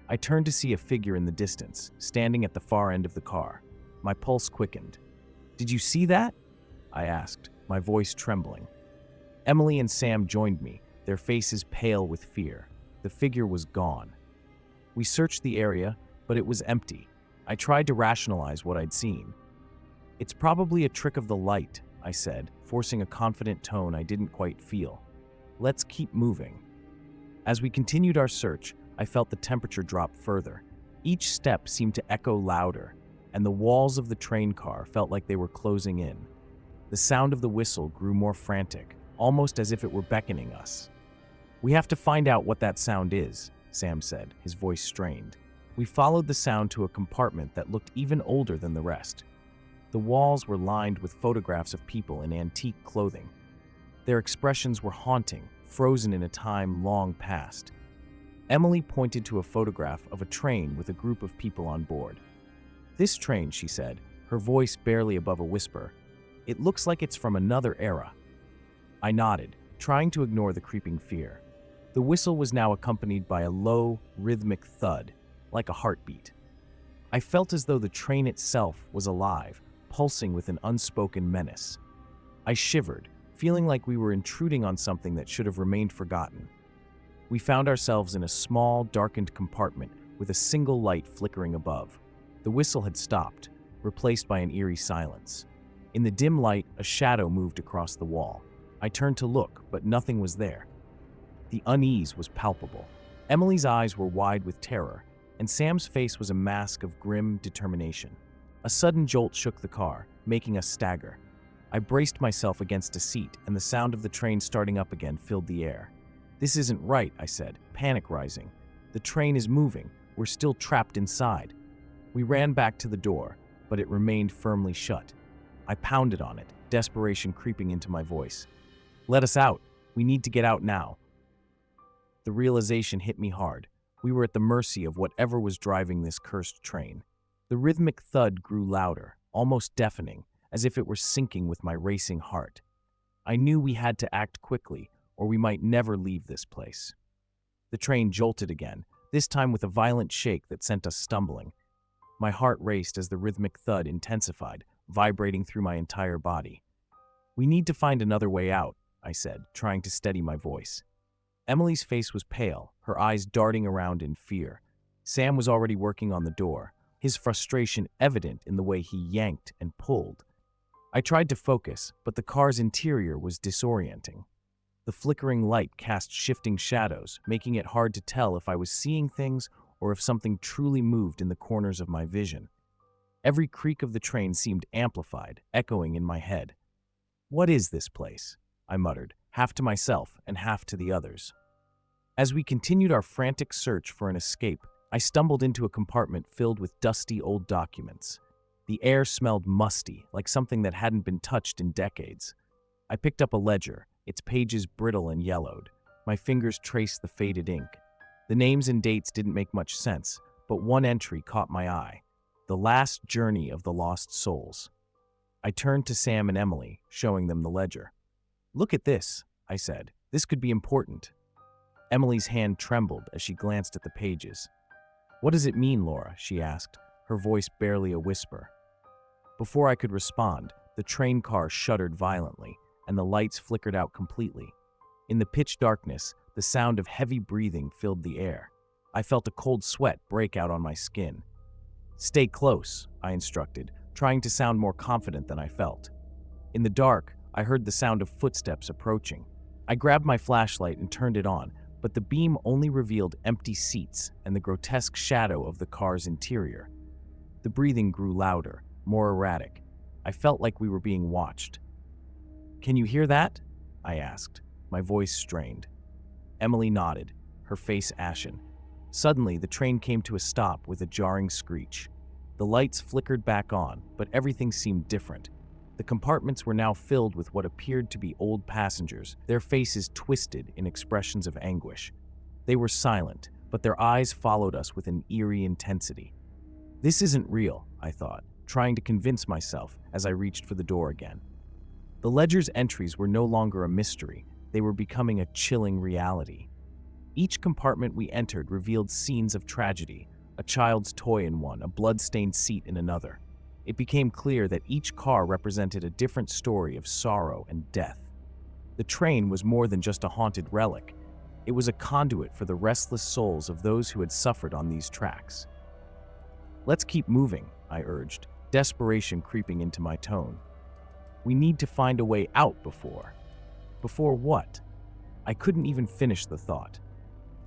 I turned to see a figure in the distance, standing at the far end of the car. My pulse quickened. "Did you see that?" I asked, my voice trembling. Emily and Sam joined me, their faces pale with fear. The figure was gone. We searched the area, but it was empty. I tried to rationalize what I'd seen. "It's probably a trick of the light," I said, forcing a confident tone I didn't quite feel. "Let's keep moving." As we continued our search, I felt the temperature drop further. Each step seemed to echo louder, and the walls of the train car felt like they were closing in. The sound of the whistle grew more frantic, almost as if it were beckoning us. "We have to find out what that sound is," Sam said, his voice strained. We followed the sound to a compartment that looked even older than the rest. The walls were lined with photographs of people in antique clothing. Their expressions were haunting, frozen in a time long past. Emily pointed to a photograph of a train with a group of people on board. "This train," she said, her voice barely above a whisper, "it looks like it's from another era." I nodded, trying to ignore the creeping fear. The whistle was now accompanied by a low, rhythmic thud, like a heartbeat. I felt as though the train itself was alive, pulsing with an unspoken menace. I shivered, feeling like we were intruding on something that should have remained forgotten. We found ourselves in a small, darkened compartment with a single light flickering above. The whistle had stopped, replaced by an eerie silence. In the dim light, a shadow moved across the wall. I turned to look, but nothing was there. The unease was palpable. Emily's eyes were wide with terror, and Sam's face was a mask of grim determination. A sudden jolt shook the car, making us stagger. I braced myself against a seat, and the sound of the train starting up again filled the air. "This isn't right," I said, panic rising. "The train is moving. We're still trapped inside." We ran back to the door, but it remained firmly shut. I pounded on it, desperation creeping into my voice. "Let us out. We need to get out now." The realization hit me hard. We were at the mercy of whatever was driving this cursed train. The rhythmic thud grew louder, almost deafening, as if it were syncing with my racing heart. I knew we had to act quickly, or we might never leave this place. The train jolted again, this time with a violent shake that sent us stumbling. My heart raced as the rhythmic thud intensified, vibrating through my entire body. "We need to find another way out," I said, trying to steady my voice. Emily's face was pale, her eyes darting around in fear. Sam was already working on the door, his frustration evident in the way he yanked and pulled. I tried to focus, but the car's interior was disorienting. The flickering light cast shifting shadows, making it hard to tell if I was seeing things or if something truly moved in the corners of my vision. Every creak of the train seemed amplified, echoing in my head. "What is this place?" I muttered, half to myself and half to the others. As we continued our frantic search for an escape, I stumbled into a compartment filled with dusty old documents. The air smelled musty, like something that hadn't been touched in decades. I picked up a ledger, its pages brittle and yellowed. My fingers traced the faded ink. The names and dates didn't make much sense, but one entry caught my eye: "The Last Journey of the Lost Souls." I turned to Sam and Emily, showing them the ledger. "Look at this," I said, This could be important. Emily's hand trembled as she glanced at the pages. "What does it mean, Laura?" she asked, her voice barely a whisper. Before I could respond, the train car shuddered violently, and the lights flickered out completely. In the pitch darkness, the sound of heavy breathing filled the air. I felt a cold sweat break out on my skin. "Stay close," I instructed, trying to sound more confident than I felt. In the dark, I heard the sound of footsteps approaching. I grabbed my flashlight and turned it on, but the beam only revealed empty seats and the grotesque shadow of the car's interior. The breathing grew louder, more erratic. I felt like we were being watched. "Can you hear that?" I asked, my voice strained. Emily nodded, her face ashen. Suddenly, the train came to a stop with a jarring screech. The lights flickered back on, but everything seemed different. The compartments were now filled with what appeared to be old passengers, their faces twisted in expressions of anguish. They were silent, but their eyes followed us with an eerie intensity. This isn't real, I thought, trying to convince myself as I reached for the door again. The ledger's entries were no longer a mystery, they were becoming a chilling reality. Each compartment we entered revealed scenes of tragedy, a child's toy in one, a blood-stained seat in another. It became clear that each car represented a different story of sorrow and death. The train was more than just a haunted relic. It was a conduit for the restless souls of those who had suffered on these tracks. "Let's keep moving," I urged, desperation creeping into my tone. "We need to find a way out before." Before what? I couldn't even finish the thought.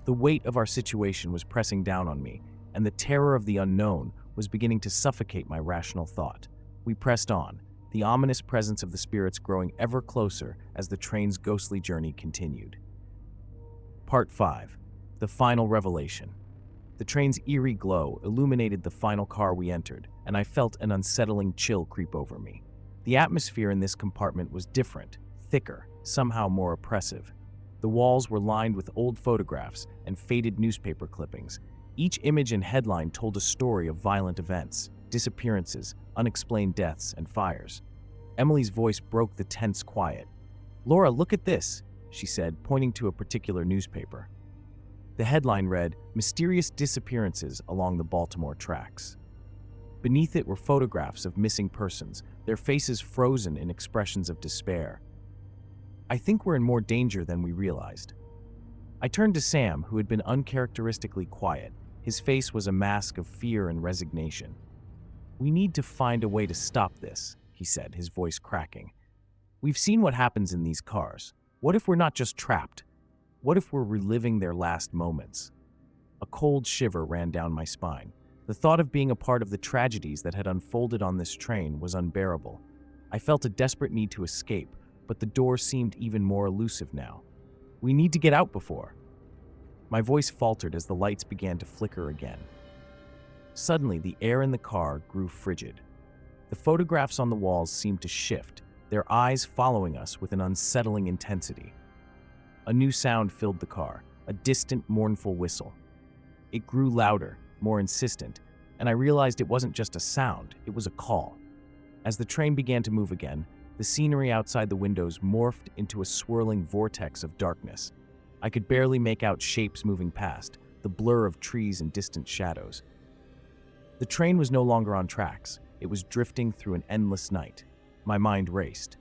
The weight of our situation was pressing down on me, and the terror of the unknown was beginning to suffocate my rational thought. We pressed on, the ominous presence of the spirits growing ever closer as the train's ghostly journey continued. Part 5. The Final Revelation. The train's eerie glow illuminated the final car we entered, and I felt an unsettling chill creep over me. The atmosphere in this compartment was different, thicker, somehow more oppressive. The walls were lined with old photographs and faded newspaper clippings. Each image and headline told a story of violent events, disappearances, unexplained deaths, and fires. Emily's voice broke the tense quiet. "Laura, look at this," she said, pointing to a particular newspaper. The headline read, "Mysterious Disappearances Along the Baltimore Tracks." Beneath it were photographs of missing persons, their faces frozen in expressions of despair. "I think we're in more danger than we realized." I turned to Sam, who had been uncharacteristically quiet. His face was a mask of fear and resignation. "We need to find a way to stop this," he said, his voice cracking. "We've seen what happens in these cars. What if we're not just trapped? What if we're reliving their last moments?" A cold shiver ran down my spine. The thought of being a part of the tragedies that had unfolded on this train was unbearable. I felt a desperate need to escape, but the door seemed even more elusive now. "We need to get out before." My voice faltered as the lights began to flicker again. Suddenly, the air in the car grew frigid. The photographs on the walls seemed to shift, their eyes following us with an unsettling intensity. A new sound filled the car, a distant, mournful whistle. It grew louder, more insistent, and I realized it wasn't just a sound, it was a call. As the train began to move again, the scenery outside the windows morphed into a swirling vortex of darkness. I could barely make out shapes moving past, the blur of trees and distant shadows. The train was no longer on tracks. It was drifting through an endless night. My mind raced.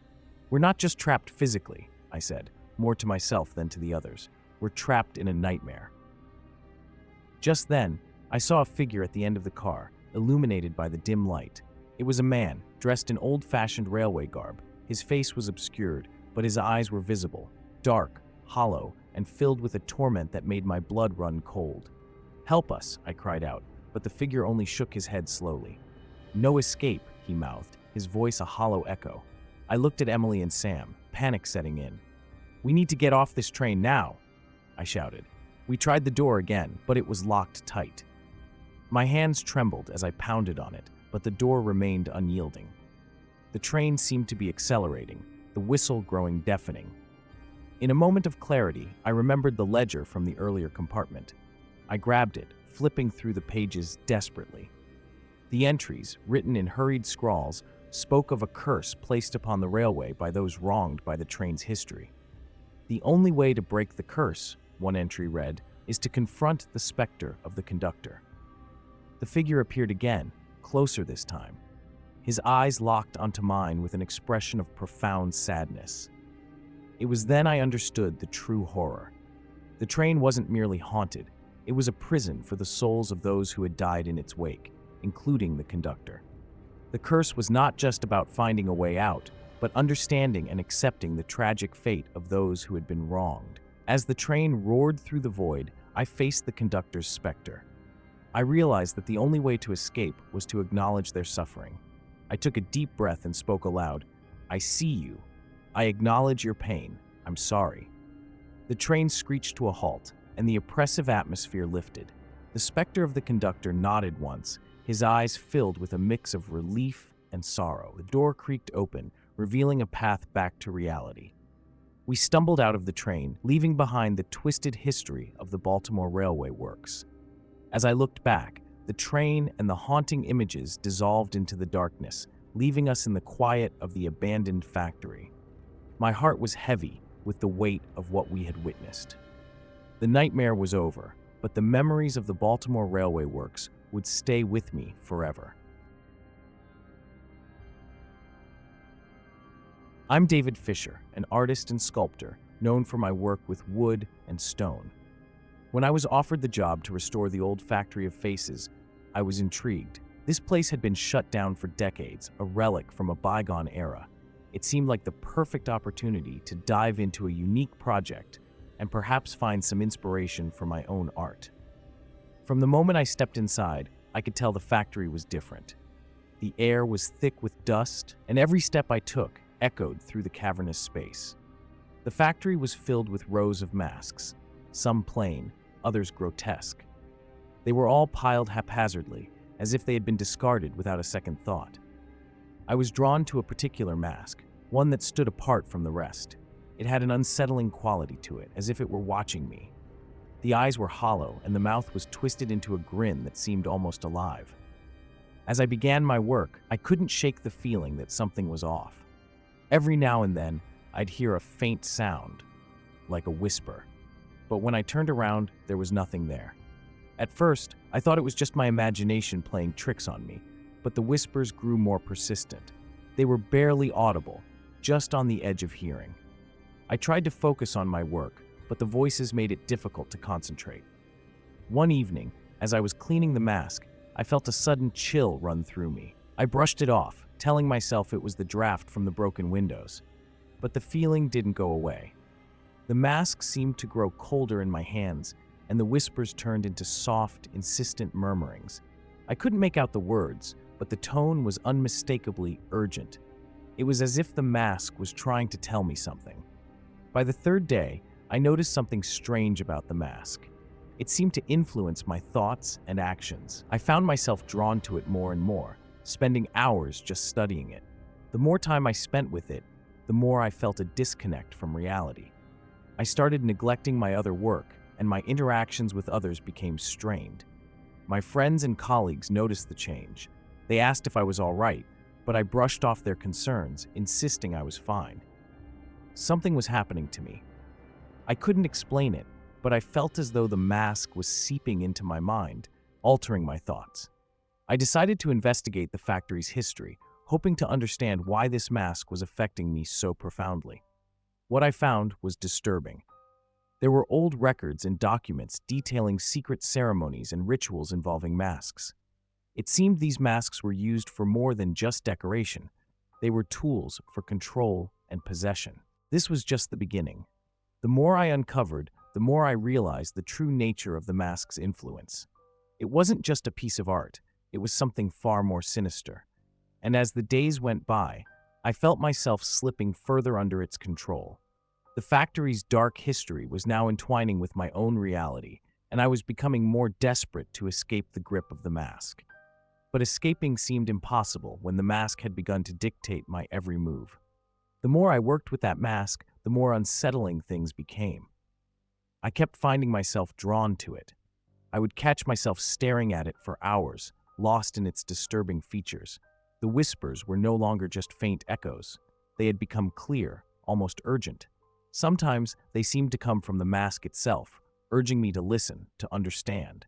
"We're not just trapped physically," I said, more to myself than to the others. "We're trapped in a nightmare." Just then, I saw a figure at the end of the car, illuminated by the dim light. It was a man, dressed in old-fashioned railway garb. His face was obscured, but his eyes were visible, dark, hollow, and filled with a torment that made my blood run cold. "Help us," I cried out, but the figure only shook his head slowly. "No escape," he mouthed, his voice a hollow echo. I looked at Emily and Sam, panic setting in. "We need to get off this train now," I shouted. We tried the door again, but it was locked tight. My hands trembled as I pounded on it, but the door remained unyielding. The train seemed to be accelerating, the whistle growing deafening. In a moment of clarity, I remembered the ledger from the earlier compartment. I grabbed it, flipping through the pages desperately. The entries, written in hurried scrawls, spoke of a curse placed upon the railway by those wronged by the train's history. The only way to break the curse, one entry read, is to confront the specter of the conductor. The figure appeared again, closer this time. His eyes locked onto mine with an expression of profound sadness. It was then I understood the true horror. The train wasn't merely haunted, it was a prison for the souls of those who had died in its wake, including the conductor. The curse was not just about finding a way out, but understanding and accepting the tragic fate of those who had been wronged. As the train roared through the void, I faced the conductor's specter. I realized that the only way to escape was to acknowledge their suffering. I took a deep breath and spoke aloud. "I see you. I acknowledge your pain. I'm sorry." The train screeched to a halt, and the oppressive atmosphere lifted. The specter of the conductor nodded once, his eyes filled with a mix of relief and sorrow. The door creaked open, revealing a path back to reality. We stumbled out of the train, leaving behind the twisted history of the Baltimore Railway Works. As I looked back, the train and the haunting images dissolved into the darkness, leaving us in the quiet of the abandoned factory. My heart was heavy with the weight of what we had witnessed. The nightmare was over, but the memories of the Baltimore Railway Works would stay with me forever. I'm David Fisher, an artist and sculptor known for my work with wood and stone. When I was offered the job to restore the old Factory of Faces, I was intrigued. This place had been shut down for decades, a relic from a bygone era. It seemed like the perfect opportunity to dive into a unique project and perhaps find some inspiration for my own art. From the moment I stepped inside, I could tell the factory was different. The air was thick with dust, and every step I took echoed through the cavernous space. The factory was filled with rows of masks, some plain, others grotesque. They were all piled haphazardly, as if they had been discarded without a second thought. I was drawn to a particular mask, one that stood apart from the rest. It had an unsettling quality to it, as if it were watching me. The eyes were hollow, and the mouth was twisted into a grin that seemed almost alive. As I began my work, I couldn't shake the feeling that something was off. Every now and then, I'd hear a faint sound, like a whisper. But when I turned around, there was nothing there. At first, I thought it was just my imagination playing tricks on me, but the whispers grew more persistent. They were barely audible, just on the edge of hearing. I tried to focus on my work, but the voices made it difficult to concentrate. One evening, as I was cleaning the mask, I felt a sudden chill run through me. I brushed it off, telling myself it was the draft from the broken windows. But the feeling didn't go away. The mask seemed to grow colder in my hands, and the whispers turned into soft, insistent murmurings. I couldn't make out the words, but the tone was unmistakably urgent. It was as if the mask was trying to tell me something. By the third day, I noticed something strange about the mask. It seemed to influence my thoughts and actions. I found myself drawn to it more and more, spending hours just studying it. The more time I spent with it, the more I felt a disconnect from reality. I started neglecting my other work, and my interactions with others became strained. My friends and colleagues noticed the change. They asked if I was all right, but I brushed off their concerns, insisting I was fine. Something was happening to me. I couldn't explain it, but I felt as though the mask was seeping into my mind, altering my thoughts. I decided to investigate the factory's history, hoping to understand why this mask was affecting me so profoundly. What I found was disturbing. There were old records and documents detailing secret ceremonies and rituals involving masks. It seemed these masks were used for more than just decoration. They were tools for control and possession. This was just the beginning. The more I uncovered, the more I realized the true nature of the mask's influence. It wasn't just a piece of art, it was something far more sinister. And as the days went by, I felt myself slipping further under its control. The factory's dark history was now entwining with my own reality, and I was becoming more desperate to escape the grip of the mask. But escaping seemed impossible when the mask had begun to dictate my every move. The more I worked with that mask, the more unsettling things became. I kept finding myself drawn to it. I would catch myself staring at it for hours, lost in its disturbing features. The whispers were no longer just faint echoes. They had become clear, almost urgent. Sometimes they seemed to come from the mask itself, urging me to listen, to understand.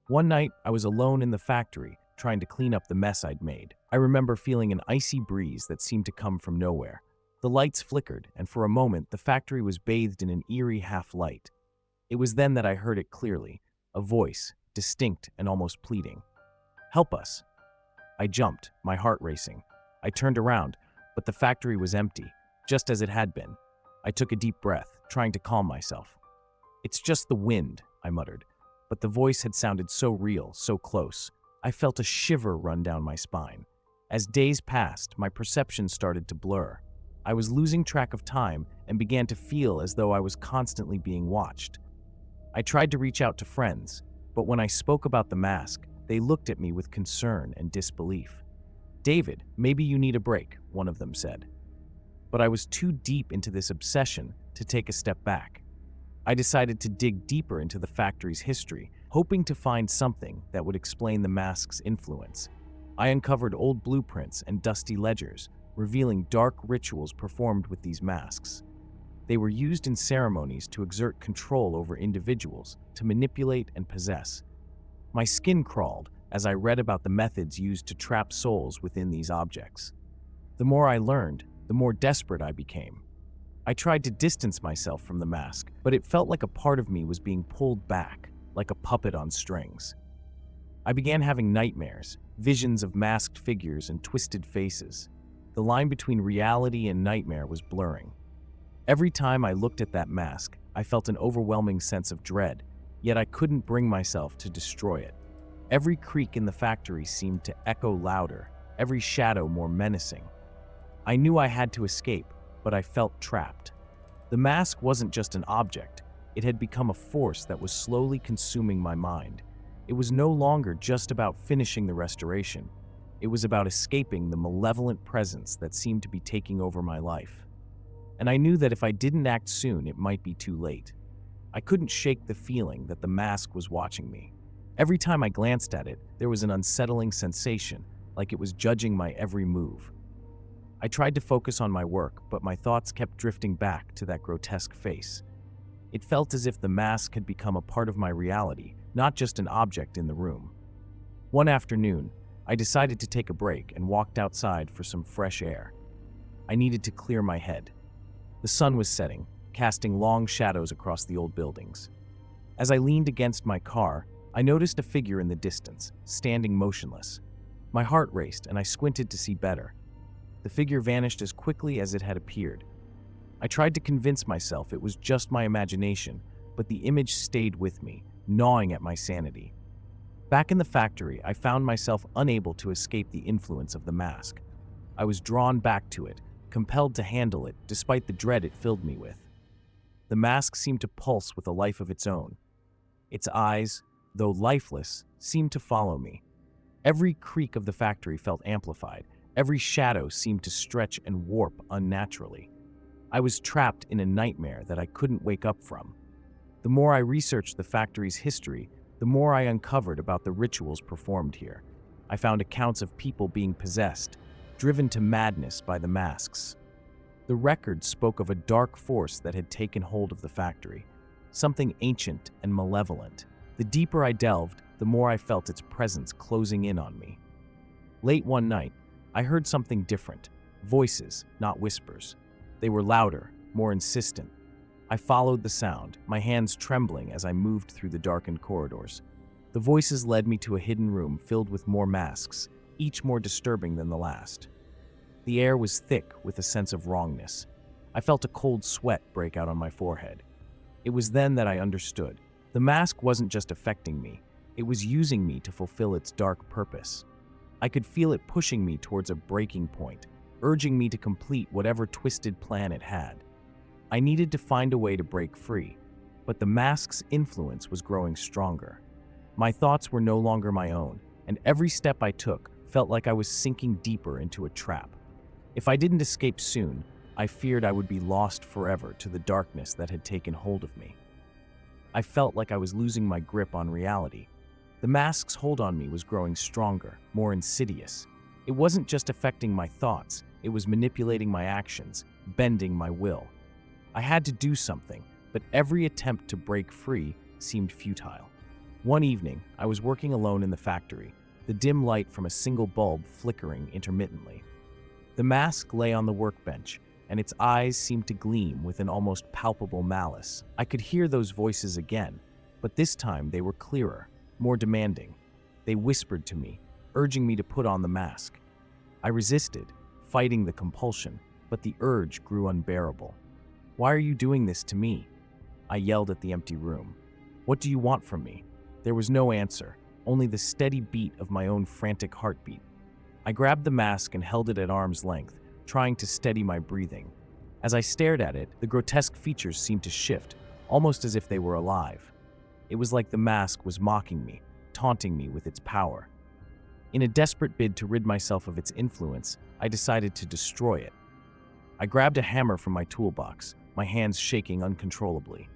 One night, I was alone in the factory, trying to clean up the mess I'd made. I remember feeling an icy breeze that seemed to come from nowhere. The lights flickered, and for a moment, the factory was bathed in an eerie half-light. It was then that I heard it clearly, a voice, distinct and almost pleading. "Help us." I jumped, my heart racing. I turned around, but the factory was empty, just as it had been. I took a deep breath, trying to calm myself. "It's just the wind," I muttered, but the voice had sounded so real, so close. I felt a shiver run down my spine. As days passed, my perception started to blur. I was losing track of time and began to feel as though I was constantly being watched. I tried to reach out to friends, but when I spoke about the mask, they looked at me with concern and disbelief. "David, maybe you need a break," one of them said. But I was too deep into this obsession to take a step back. I decided to dig deeper into the factory's history, hoping to find something that would explain the mask's influence. I uncovered old blueprints and dusty ledgers, revealing dark rituals performed with these masks. They were used in ceremonies to exert control over individuals, to manipulate and possess. My skin crawled as I read about the methods used to trap souls within these objects. The more I learned, the more desperate I became. I tried to distance myself from the mask, but it felt like a part of me was being pulled back, like a puppet on strings. I began having nightmares, visions of masked figures and twisted faces. The line between reality and nightmare was blurring. Every time I looked at that mask, I felt an overwhelming sense of dread, yet I couldn't bring myself to destroy it. Every creak in the factory seemed to echo louder, every shadow more menacing. I knew I had to escape, but I felt trapped. The mask wasn't just an object, it had become a force that was slowly consuming my mind. It was no longer just about finishing the restoration. It was about escaping the malevolent presence that seemed to be taking over my life. And I knew that if I didn't act soon, it might be too late. I couldn't shake the feeling that the mask was watching me. Every time I glanced at it, there was an unsettling sensation, like it was judging my every move. I tried to focus on my work, but my thoughts kept drifting back to that grotesque face. It felt as if the mask had become a part of my reality, not just an object in the room. One afternoon, I decided to take a break and walked outside for some fresh air. I needed to clear my head. The sun was setting, casting long shadows across the old buildings. As I leaned against my car, I noticed a figure in the distance, standing motionless. My heart raced and I squinted to see better. The figure vanished as quickly as it had appeared. I tried to convince myself it was just my imagination, but the image stayed with me, gnawing at my sanity. Back in the factory, I found myself unable to escape the influence of the mask. I was drawn back to it, compelled to handle it despite the dread it filled me with. The mask seemed to pulse with a life of its own. Its eyes, though lifeless, seemed to follow me. Every creak of the factory felt amplified. Every shadow seemed to stretch and warp unnaturally. I was trapped in a nightmare that I couldn't wake up from. The more I researched the factory's history, the more I uncovered about the rituals performed here. I found accounts of people being possessed, driven to madness by the masks. The records spoke of a dark force that had taken hold of the factory, something ancient and malevolent. The deeper I delved, the more I felt its presence closing in on me. Late one night, I heard something different. Voices, not whispers. They were louder, more insistent. I followed the sound, my hands trembling as I moved through the darkened corridors. The voices led me to a hidden room filled with more masks, each more disturbing than the last. The air was thick with a sense of wrongness. I felt a cold sweat break out on my forehead. It was then that I understood. The mask wasn't just affecting me, it was using me to fulfill its dark purpose. I could feel it pushing me towards a breaking point, urging me to complete whatever twisted plan it had. I needed to find a way to break free, but the mask's influence was growing stronger. My thoughts were no longer my own, and every step I took felt like I was sinking deeper into a trap. If I didn't escape soon, I feared I would be lost forever to the darkness that had taken hold of me. I felt like I was losing my grip on reality. The mask's hold on me was growing stronger, more insidious. It wasn't just affecting my thoughts, it was manipulating my actions, bending my will. I had to do something, but every attempt to break free seemed futile. One evening, I was working alone in the factory, the dim light from a single bulb flickering intermittently. The mask lay on the workbench, and its eyes seemed to gleam with an almost palpable malice. I could hear those voices again, but this time they were clearer, more demanding. They whispered to me, urging me to put on the mask. I resisted, fighting the compulsion, but the urge grew unbearable. "Why are you doing this to me?" I yelled at the empty room. "What do you want from me?" There was no answer, only the steady beat of my own frantic heartbeat. I grabbed the mask and held it at arm's length, trying to steady my breathing. As I stared at it, the grotesque features seemed to shift, almost as if they were alive. It was like the mask was mocking me, taunting me with its power. In a desperate bid to rid myself of its influence, I decided to destroy it. I grabbed a hammer from my toolbox, my hands shaking uncontrollably.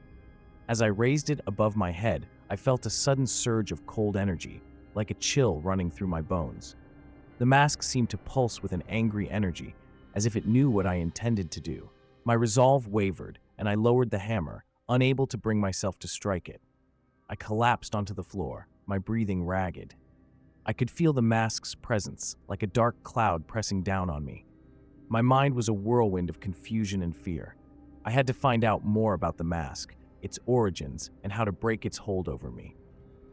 As I raised it above my head, I felt a sudden surge of cold energy, like a chill running through my bones. The mask seemed to pulse with an angry energy, as if it knew what I intended to do. My resolve wavered, and I lowered the hammer, unable to bring myself to strike it. I collapsed onto the floor, my breathing ragged. I could feel the mask's presence, like a dark cloud pressing down on me. My mind was a whirlwind of confusion and fear. I had to find out more about the mask, its origins, and how to break its hold over me.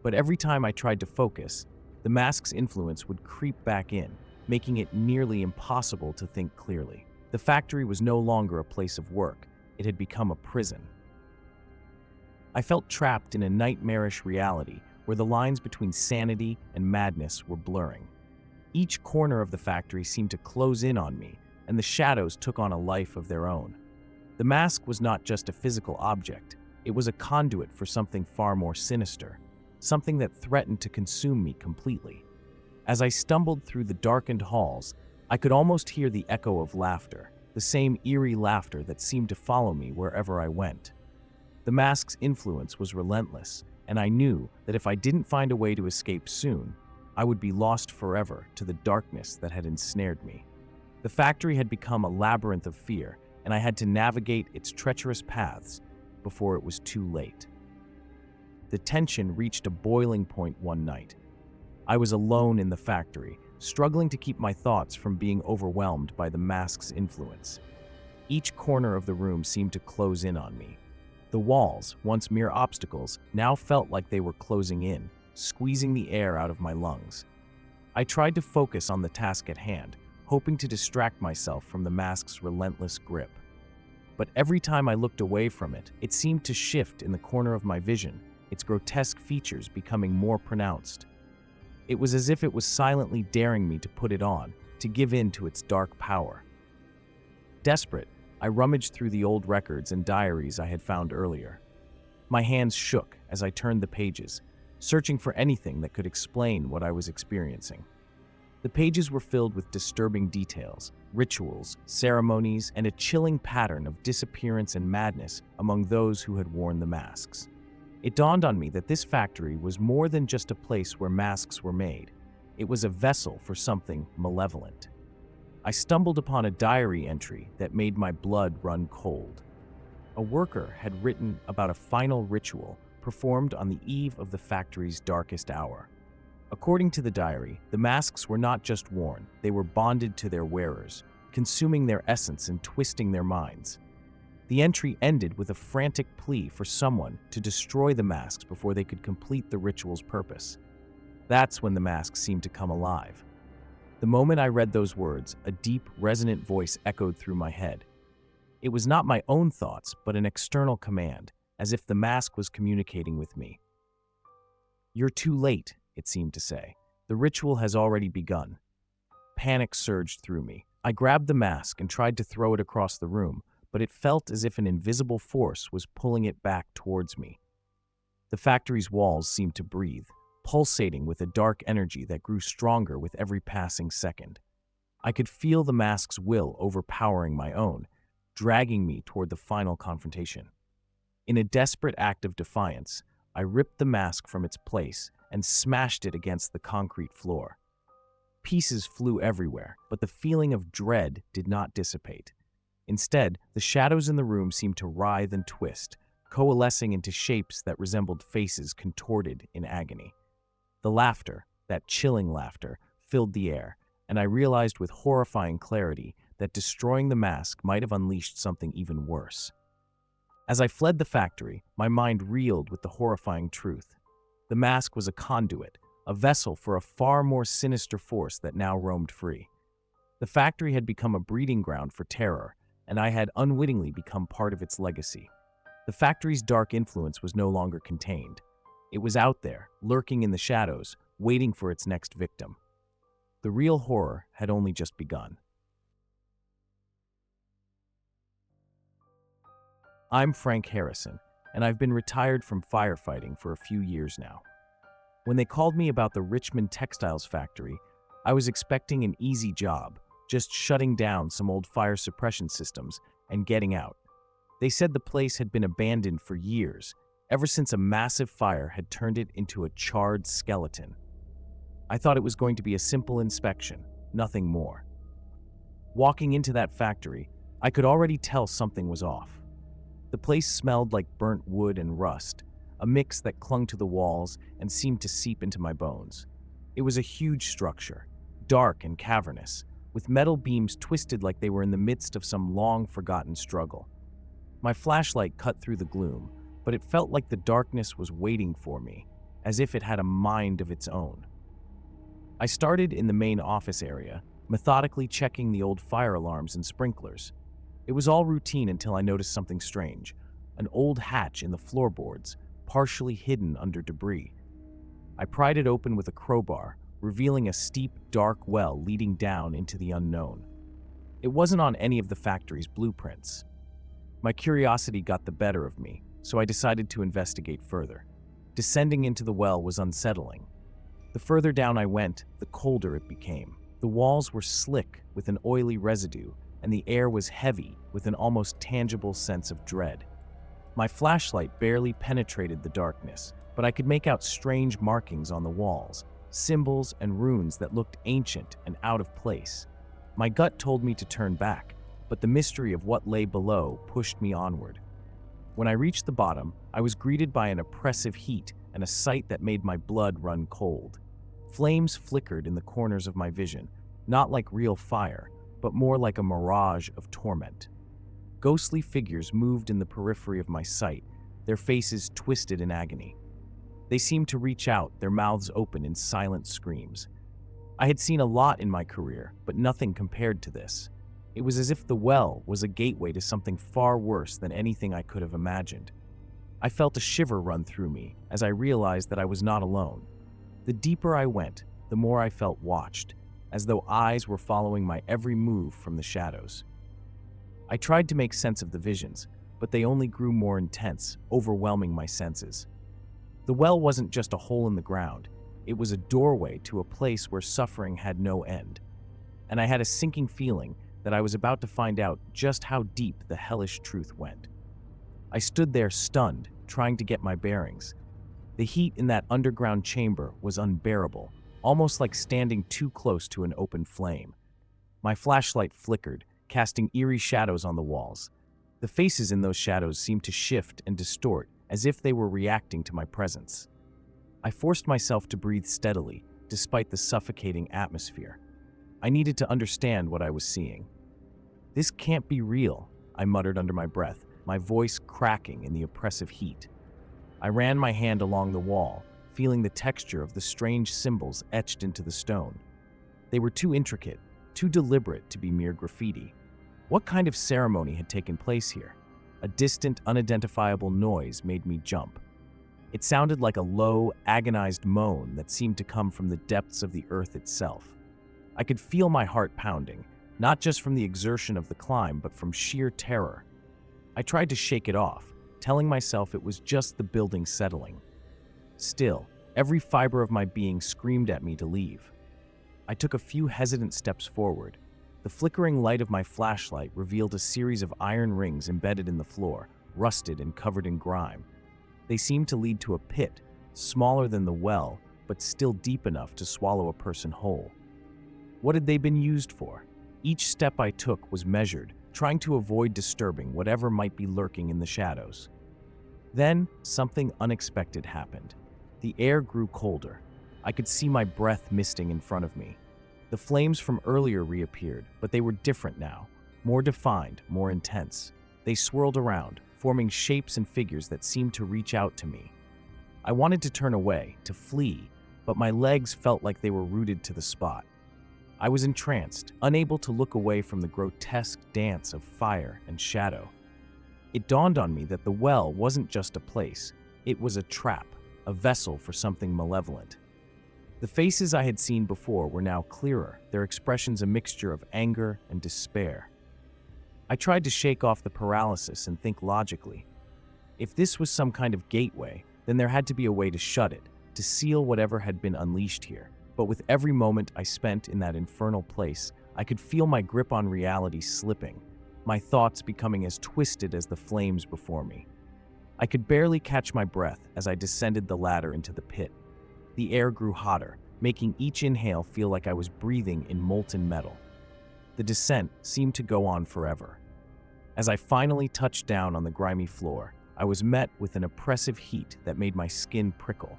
But every time I tried to focus, the mask's influence would creep back in, making it nearly impossible to think clearly. The factory was no longer a place of work. It had become a prison. I felt trapped in a nightmarish reality where the lines between sanity and madness were blurring. Each corner of the factory seemed to close in on me, and the shadows took on a life of their own. The mask was not just a physical object. It was a conduit for something far more sinister, something that threatened to consume me completely. As I stumbled through the darkened halls, I could almost hear the echo of laughter, the same eerie laughter that seemed to follow me wherever I went. The mask's influence was relentless, and I knew that if I didn't find a way to escape soon, I would be lost forever to the darkness that had ensnared me. The factory had become a labyrinth of fear, and I had to navigate its treacherous paths before it was too late. The tension reached a boiling point one night. I was alone in the factory, struggling to keep my thoughts from being overwhelmed by the mask's influence. Each corner of the room seemed to close in on me. The walls, once mere obstacles, now felt like they were closing in, squeezing the air out of my lungs. I tried to focus on the task at hand, hoping to distract myself from the mask's relentless grip. But every time I looked away from it, it seemed to shift in the corner of my vision, its grotesque features becoming more pronounced. It was as if it was silently daring me to put it on, to give in to its dark power. Desperate, I rummaged through the old records and diaries I had found earlier. My hands shook as I turned the pages, searching for anything that could explain what I was experiencing. The pages were filled with disturbing details, rituals, ceremonies, and a chilling pattern of disappearance and madness among those who had worn the masks. It dawned on me that this factory was more than just a place where masks were made. It was a vessel for something malevolent. I stumbled upon a diary entry that made my blood run cold. A worker had written about a final ritual performed on the eve of the factory's darkest hour. According to the diary, the masks were not just worn, they were bonded to their wearers, consuming their essence and twisting their minds. The entry ended with a frantic plea for someone to destroy the masks before they could complete the ritual's purpose. That's when the masks seemed to come alive. The moment I read those words, a deep, resonant voice echoed through my head. It was not my own thoughts, but an external command, as if the mask was communicating with me. "You're too late," it seemed to say. "The ritual has already begun." Panic surged through me. I grabbed the mask and tried to throw it across the room, but it felt as if an invisible force was pulling it back towards me. The factory's walls seemed to breathe, pulsating with a dark energy that grew stronger with every passing second. I could feel the mask's will overpowering my own, dragging me toward the final confrontation. In a desperate act of defiance, I ripped the mask from its place and smashed it against the concrete floor. Pieces flew everywhere, but the feeling of dread did not dissipate. Instead, the shadows in the room seemed to writhe and twist, coalescing into shapes that resembled faces contorted in agony. The laughter, that chilling laughter, filled the air, and I realized with horrifying clarity that destroying the mask might have unleashed something even worse. As I fled the factory, my mind reeled with the horrifying truth. The mask was a conduit, a vessel for a far more sinister force that now roamed free. The factory had become a breeding ground for terror, and I had unwittingly become part of its legacy. The factory's dark influence was no longer contained. It was out there, lurking in the shadows, waiting for its next victim. The real horror had only just begun. I'm Frank Harrison, and I've been retired from firefighting for a few years now. When they called me about the Richmond textiles factory, I was expecting an easy job, just shutting down some old fire suppression systems and getting out. They said the place had been abandoned for years, ever since a massive fire had turned it into a charred skeleton. I thought it was going to be a simple inspection, nothing more. Walking into that factory, I could already tell something was off. The place smelled like burnt wood and rust, a mix that clung to the walls and seemed to seep into my bones. It was a huge structure, dark and cavernous, with metal beams twisted like they were in the midst of some long-forgotten struggle. My flashlight cut through the gloom, but it felt like the darkness was waiting for me, as if it had a mind of its own. I started in the main office area, methodically checking the old fire alarms and sprinklers. It was all routine until I noticed something strange, an old hatch in the floorboards, partially hidden under debris. I pried it open with a crowbar, revealing a steep, dark well leading down into the unknown. It wasn't on any of the factory's blueprints. My curiosity got the better of me, so I decided to investigate further. Descending into the well was unsettling. The further down I went, the colder it became. The walls were slick with an oily residue, and the air was heavy with an almost tangible sense of dread. My flashlight barely penetrated the darkness, but I could make out strange markings on the walls, symbols and runes that looked ancient and out of place. My gut told me to turn back, but the mystery of what lay below pushed me onward. When I reached the bottom, I was greeted by an oppressive heat and a sight that made my blood run cold. Flames flickered in the corners of my vision, not like real fire, but more like a mirage of torment. Ghostly figures moved in the periphery of my sight, their faces twisted in agony. They seemed to reach out, their mouths open in silent screams. I had seen a lot in my career, but nothing compared to this. It was as if the well was a gateway to something far worse than anything I could have imagined. I felt a shiver run through me as I realized that I was not alone. The deeper I went, the more I felt watched, as though eyes were following my every move from the shadows. I tried to make sense of the visions, but they only grew more intense, overwhelming my senses. The well wasn't just a hole in the ground, it was a doorway to a place where suffering had no end. And I had a sinking feeling that I was about to find out just how deep the hellish truth went. I stood there stunned, trying to get my bearings. The heat in that underground chamber was unbearable, almost like standing too close to an open flame. My flashlight flickered, casting eerie shadows on the walls. The faces in those shadows seemed to shift and distort, as if they were reacting to my presence. I forced myself to breathe steadily, despite the suffocating atmosphere. I needed to understand what I was seeing. "This can't be real," I muttered under my breath, my voice cracking in the oppressive heat. I ran my hand along the wall, feeling the texture of the strange symbols etched into the stone. They were too intricate, too deliberate to be mere graffiti. What kind of ceremony had taken place here? A distant, unidentifiable noise made me jump. It sounded like a low, agonized moan that seemed to come from the depths of the earth itself. I could feel my heart pounding, not just from the exertion of the climb, but from sheer terror. I tried to shake it off, telling myself it was just the building settling. Still, every fiber of my being screamed at me to leave. I took a few hesitant steps forward. The flickering light of my flashlight revealed a series of iron rings embedded in the floor, rusted and covered in grime. They seemed to lead to a pit, smaller than the well, but still deep enough to swallow a person whole. What had they been used for? Each step I took was measured, trying to avoid disturbing whatever might be lurking in the shadows. Then, something unexpected happened. The air grew colder. I could see my breath misting in front of me. The flames from earlier reappeared, but they were different now, more defined, more intense. They swirled around, forming shapes and figures that seemed to reach out to me. I wanted to turn away, to flee, but my legs felt like they were rooted to the spot. I was entranced, unable to look away from the grotesque dance of fire and shadow. It dawned on me that the well wasn't just a place, it was a trap, a vessel for something malevolent. The faces I had seen before were now clearer, their expressions a mixture of anger and despair. I tried to shake off the paralysis and think logically. If this was some kind of gateway, then there had to be a way to shut it, to seal whatever had been unleashed here. But with every moment I spent in that infernal place, I could feel my grip on reality slipping, my thoughts becoming as twisted as the flames before me. I could barely catch my breath as I descended the ladder into the pit. The air grew hotter, making each inhale feel like I was breathing in molten metal. The descent seemed to go on forever. As I finally touched down on the grimy floor, I was met with an oppressive heat that made my skin prickle.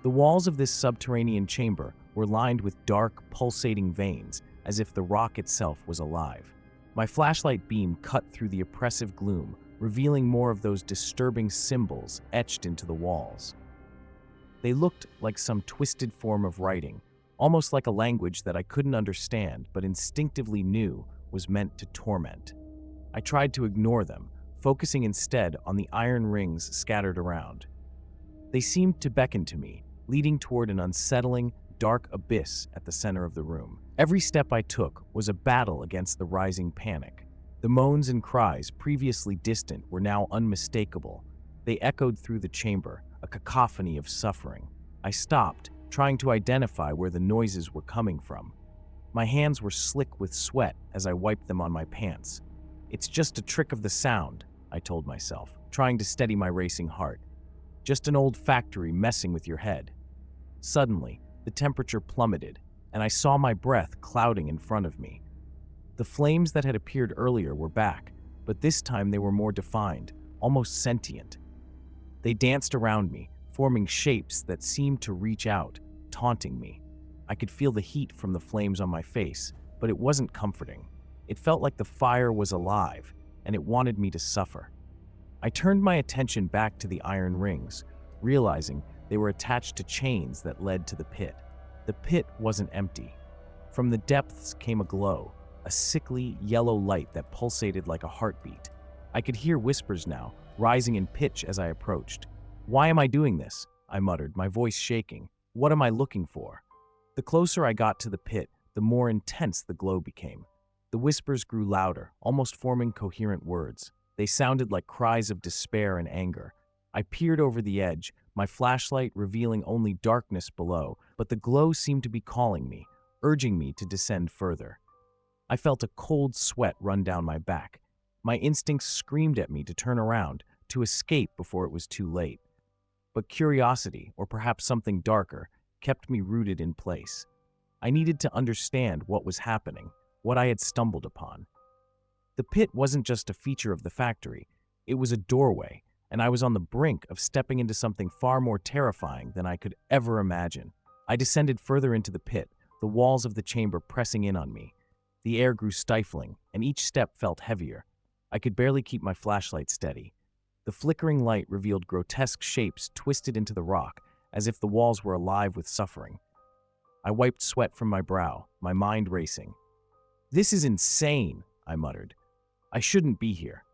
The walls of this subterranean chamber were lined with dark, pulsating veins, as if the rock itself was alive. My flashlight beam cut through the oppressive gloom, revealing more of those disturbing symbols etched into the walls. They looked like some twisted form of writing, almost like a language that I couldn't understand but instinctively knew was meant to torment. I tried to ignore them, focusing instead on the iron rings scattered around. They seemed to beckon to me, leading toward an unsettling, dark abyss at the center of the room. Every step I took was a battle against the rising panic. The moans and cries, previously distant, were now unmistakable. They echoed through the chamber, a cacophony of suffering. I stopped, trying to identify where the noises were coming from. My hands were slick with sweat as I wiped them on my pants. "It's just a trick of the sound," I told myself, trying to steady my racing heart. "Just an old factory messing with your head." Suddenly, the temperature plummeted, and I saw my breath clouding in front of me. The flames that had appeared earlier were back, but this time they were more defined, almost sentient. They danced around me, forming shapes that seemed to reach out, taunting me. I could feel the heat from the flames on my face, but it wasn't comforting. It felt like the fire was alive, and it wanted me to suffer. I turned my attention back to the iron rings, realizing they were attached to chains that led to the pit. The pit wasn't empty. From the depths came a glow, a sickly yellow light that pulsated like a heartbeat. I could hear whispers now, rising in pitch as I approached. "Why am I doing this?" I muttered, my voice shaking. "What am I looking for?" The closer I got to the pit, the more intense the glow became. The whispers grew louder, almost forming coherent words. They sounded like cries of despair and anger. I peered over the edge, my flashlight revealing only darkness below, but the glow seemed to be calling me, urging me to descend further. I felt a cold sweat run down my back. My instincts screamed at me to turn around, to escape before it was too late. But curiosity, or perhaps something darker, kept me rooted in place. I needed to understand what was happening, what I had stumbled upon. The pit wasn't just a feature of the factory, it was a doorway, and I was on the brink of stepping into something far more terrifying than I could ever imagine. I descended further into the pit, the walls of the chamber pressing in on me. The air grew stifling, and each step felt heavier. I could barely keep my flashlight steady. The flickering light revealed grotesque shapes twisted into the rock, as if the walls were alive with suffering. I wiped sweat from my brow, my mind racing. "This is insane," I muttered. "I shouldn't be here."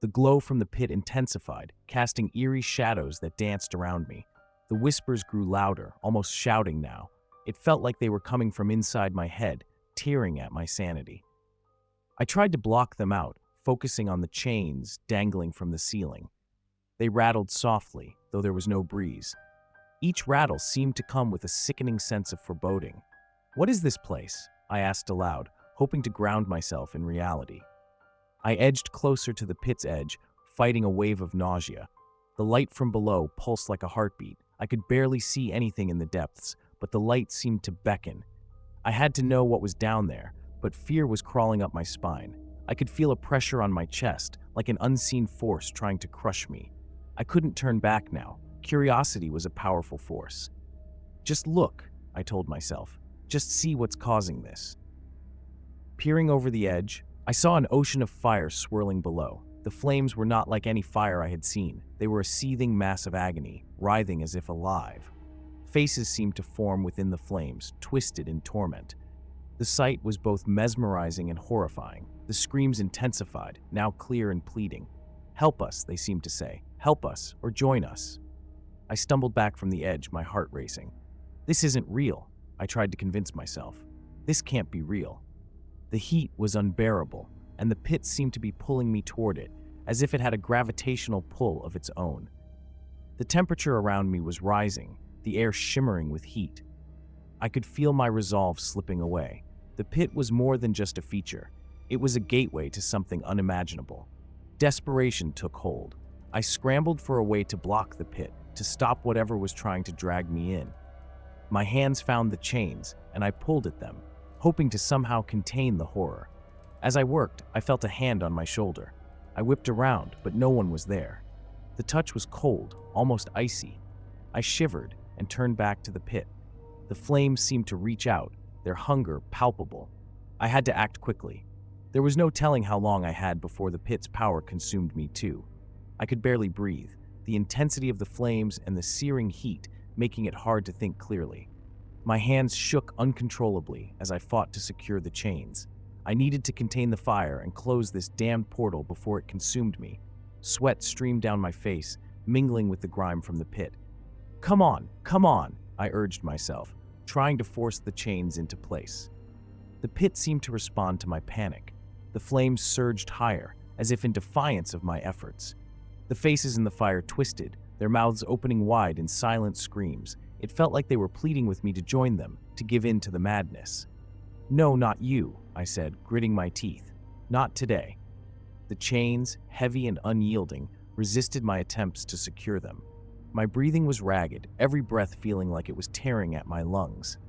The glow from the pit intensified, casting eerie shadows that danced around me. The whispers grew louder, almost shouting now. It felt like they were coming from inside my head, tearing at my sanity. I tried to block them out, focusing on the chains dangling from the ceiling. They rattled softly, though there was no breeze. Each rattle seemed to come with a sickening sense of foreboding. "What is this place?" I asked aloud, hoping to ground myself in reality. I edged closer to the pit's edge, fighting a wave of nausea. The light from below pulsed like a heartbeat. I could barely see anything in the depths, but the light seemed to beckon. I had to know what was down there, but fear was crawling up my spine. I could feel a pressure on my chest, like an unseen force trying to crush me. I couldn't turn back now. Curiosity was a powerful force. Just look, I told myself. Just see what's causing this. Peering over the edge, I saw an ocean of fire swirling below. The flames were not like any fire I had seen. They were a seething mass of agony, writhing as if alive. Faces seemed to form within the flames, twisted in torment. The sight was both mesmerizing and horrifying. The screams intensified, now clear and pleading. "Help us," they seemed to say. "Help us, or join us." I stumbled back from the edge, my heart racing. This isn't real, I tried to convince myself. This can't be real. The heat was unbearable, and the pit seemed to be pulling me toward it, as if it had a gravitational pull of its own. The temperature around me was rising, the air shimmering with heat. I could feel my resolve slipping away. The pit was more than just a feature. It was a gateway to something unimaginable. Desperation took hold. I scrambled for a way to block the pit, to stop whatever was trying to drag me in. My hands found the chains, and I pulled at them, hoping to somehow contain the horror. As I worked, I felt a hand on my shoulder. I whipped around, but no one was there. The touch was cold, almost icy. I shivered and turned back to the pit. The flames seemed to reach out, their hunger palpable. I had to act quickly. There was no telling how long I had before the pit's power consumed me too. I could barely breathe, the intensity of the flames and the searing heat making it hard to think clearly. My hands shook uncontrollably as I fought to secure the chains. I needed to contain the fire and close this damned portal before it consumed me. Sweat streamed down my face, mingling with the grime from the pit. Come on, I urged myself, trying to force the chains into place. The pit seemed to respond to my panic. The flames surged higher, as if in defiance of my efforts. The faces in the fire twisted, their mouths opening wide in silent screams. It felt like they were pleading with me to join them, to give in to the madness. "No, not you," I said, gritting my teeth. "Not today." The chains, heavy and unyielding, resisted my attempts to secure them. My breathing was ragged, every breath feeling like it was tearing at my lungs.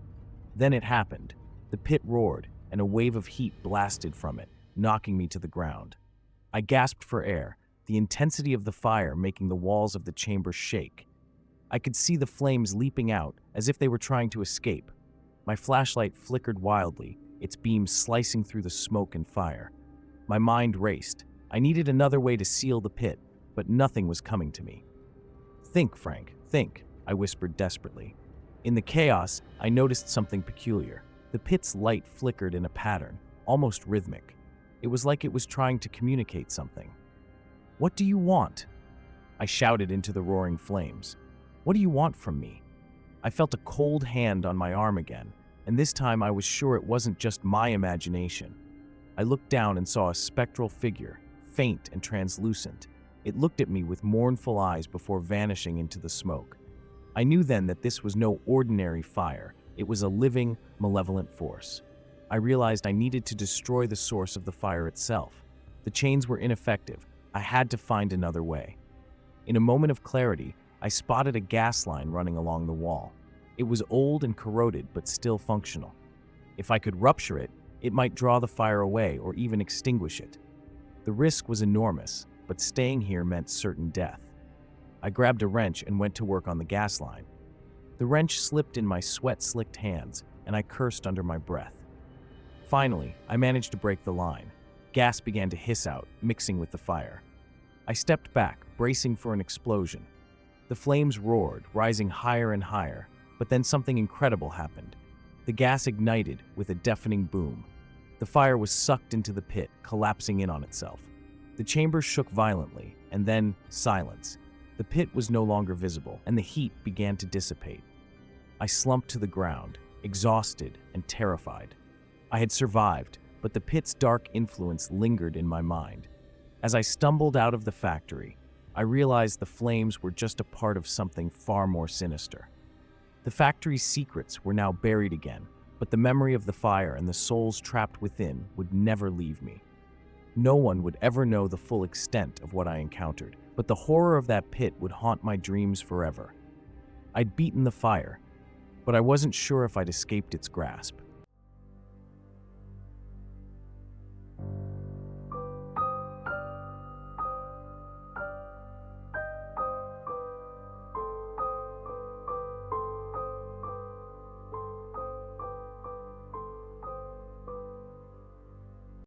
Then it happened. The pit roared, and a wave of heat blasted from it, knocking me to the ground. I gasped for air, the intensity of the fire making the walls of the chamber shake. I could see the flames leaping out, as if they were trying to escape. My flashlight flickered wildly, its beams slicing through the smoke and fire. My mind raced. I needed another way to seal the pit, but nothing was coming to me. "Think, Frank, think," I whispered desperately. In the chaos, I noticed something peculiar. The pit's light flickered in a pattern, almost rhythmic. It was like it was trying to communicate something. "What do you want?" I shouted into the roaring flames. "What do you want from me?" I felt a cold hand on my arm again, and this time I was sure it wasn't just my imagination. I looked down and saw a spectral figure, faint and translucent. It looked at me with mournful eyes before vanishing into the smoke. I knew then that this was no ordinary fire. It was a living, malevolent force. I realized I needed to destroy the source of the fire itself. The chains were ineffective. I had to find another way. In a moment of clarity, I spotted a gas line running along the wall. It was old and corroded, but still functional. If I could rupture it, it might draw the fire away or even extinguish it. The risk was enormous, but staying here meant certain death. I grabbed a wrench and went to work on the gas line. The wrench slipped in my sweat-slicked hands, and I cursed under my breath. Finally, I managed to break the line. Gas began to hiss out, mixing with the fire. I stepped back, bracing for an explosion. The flames roared, rising higher and higher, but then something incredible happened. The gas ignited with a deafening boom. The fire was sucked into the pit, collapsing in on itself. The chamber shook violently, and then silence. The pit was no longer visible, and the heat began to dissipate. I slumped to the ground, exhausted and terrified. I had survived, but the pit's dark influence lingered in my mind. As I stumbled out of the factory, I realized the flames were just a part of something far more sinister. The factory's secrets were now buried again, but the memory of the fire and the souls trapped within would never leave me. No one would ever know the full extent of what I encountered, but the horror of that pit would haunt my dreams forever. I'd beaten the fire, but I wasn't sure if I'd escaped its grasp.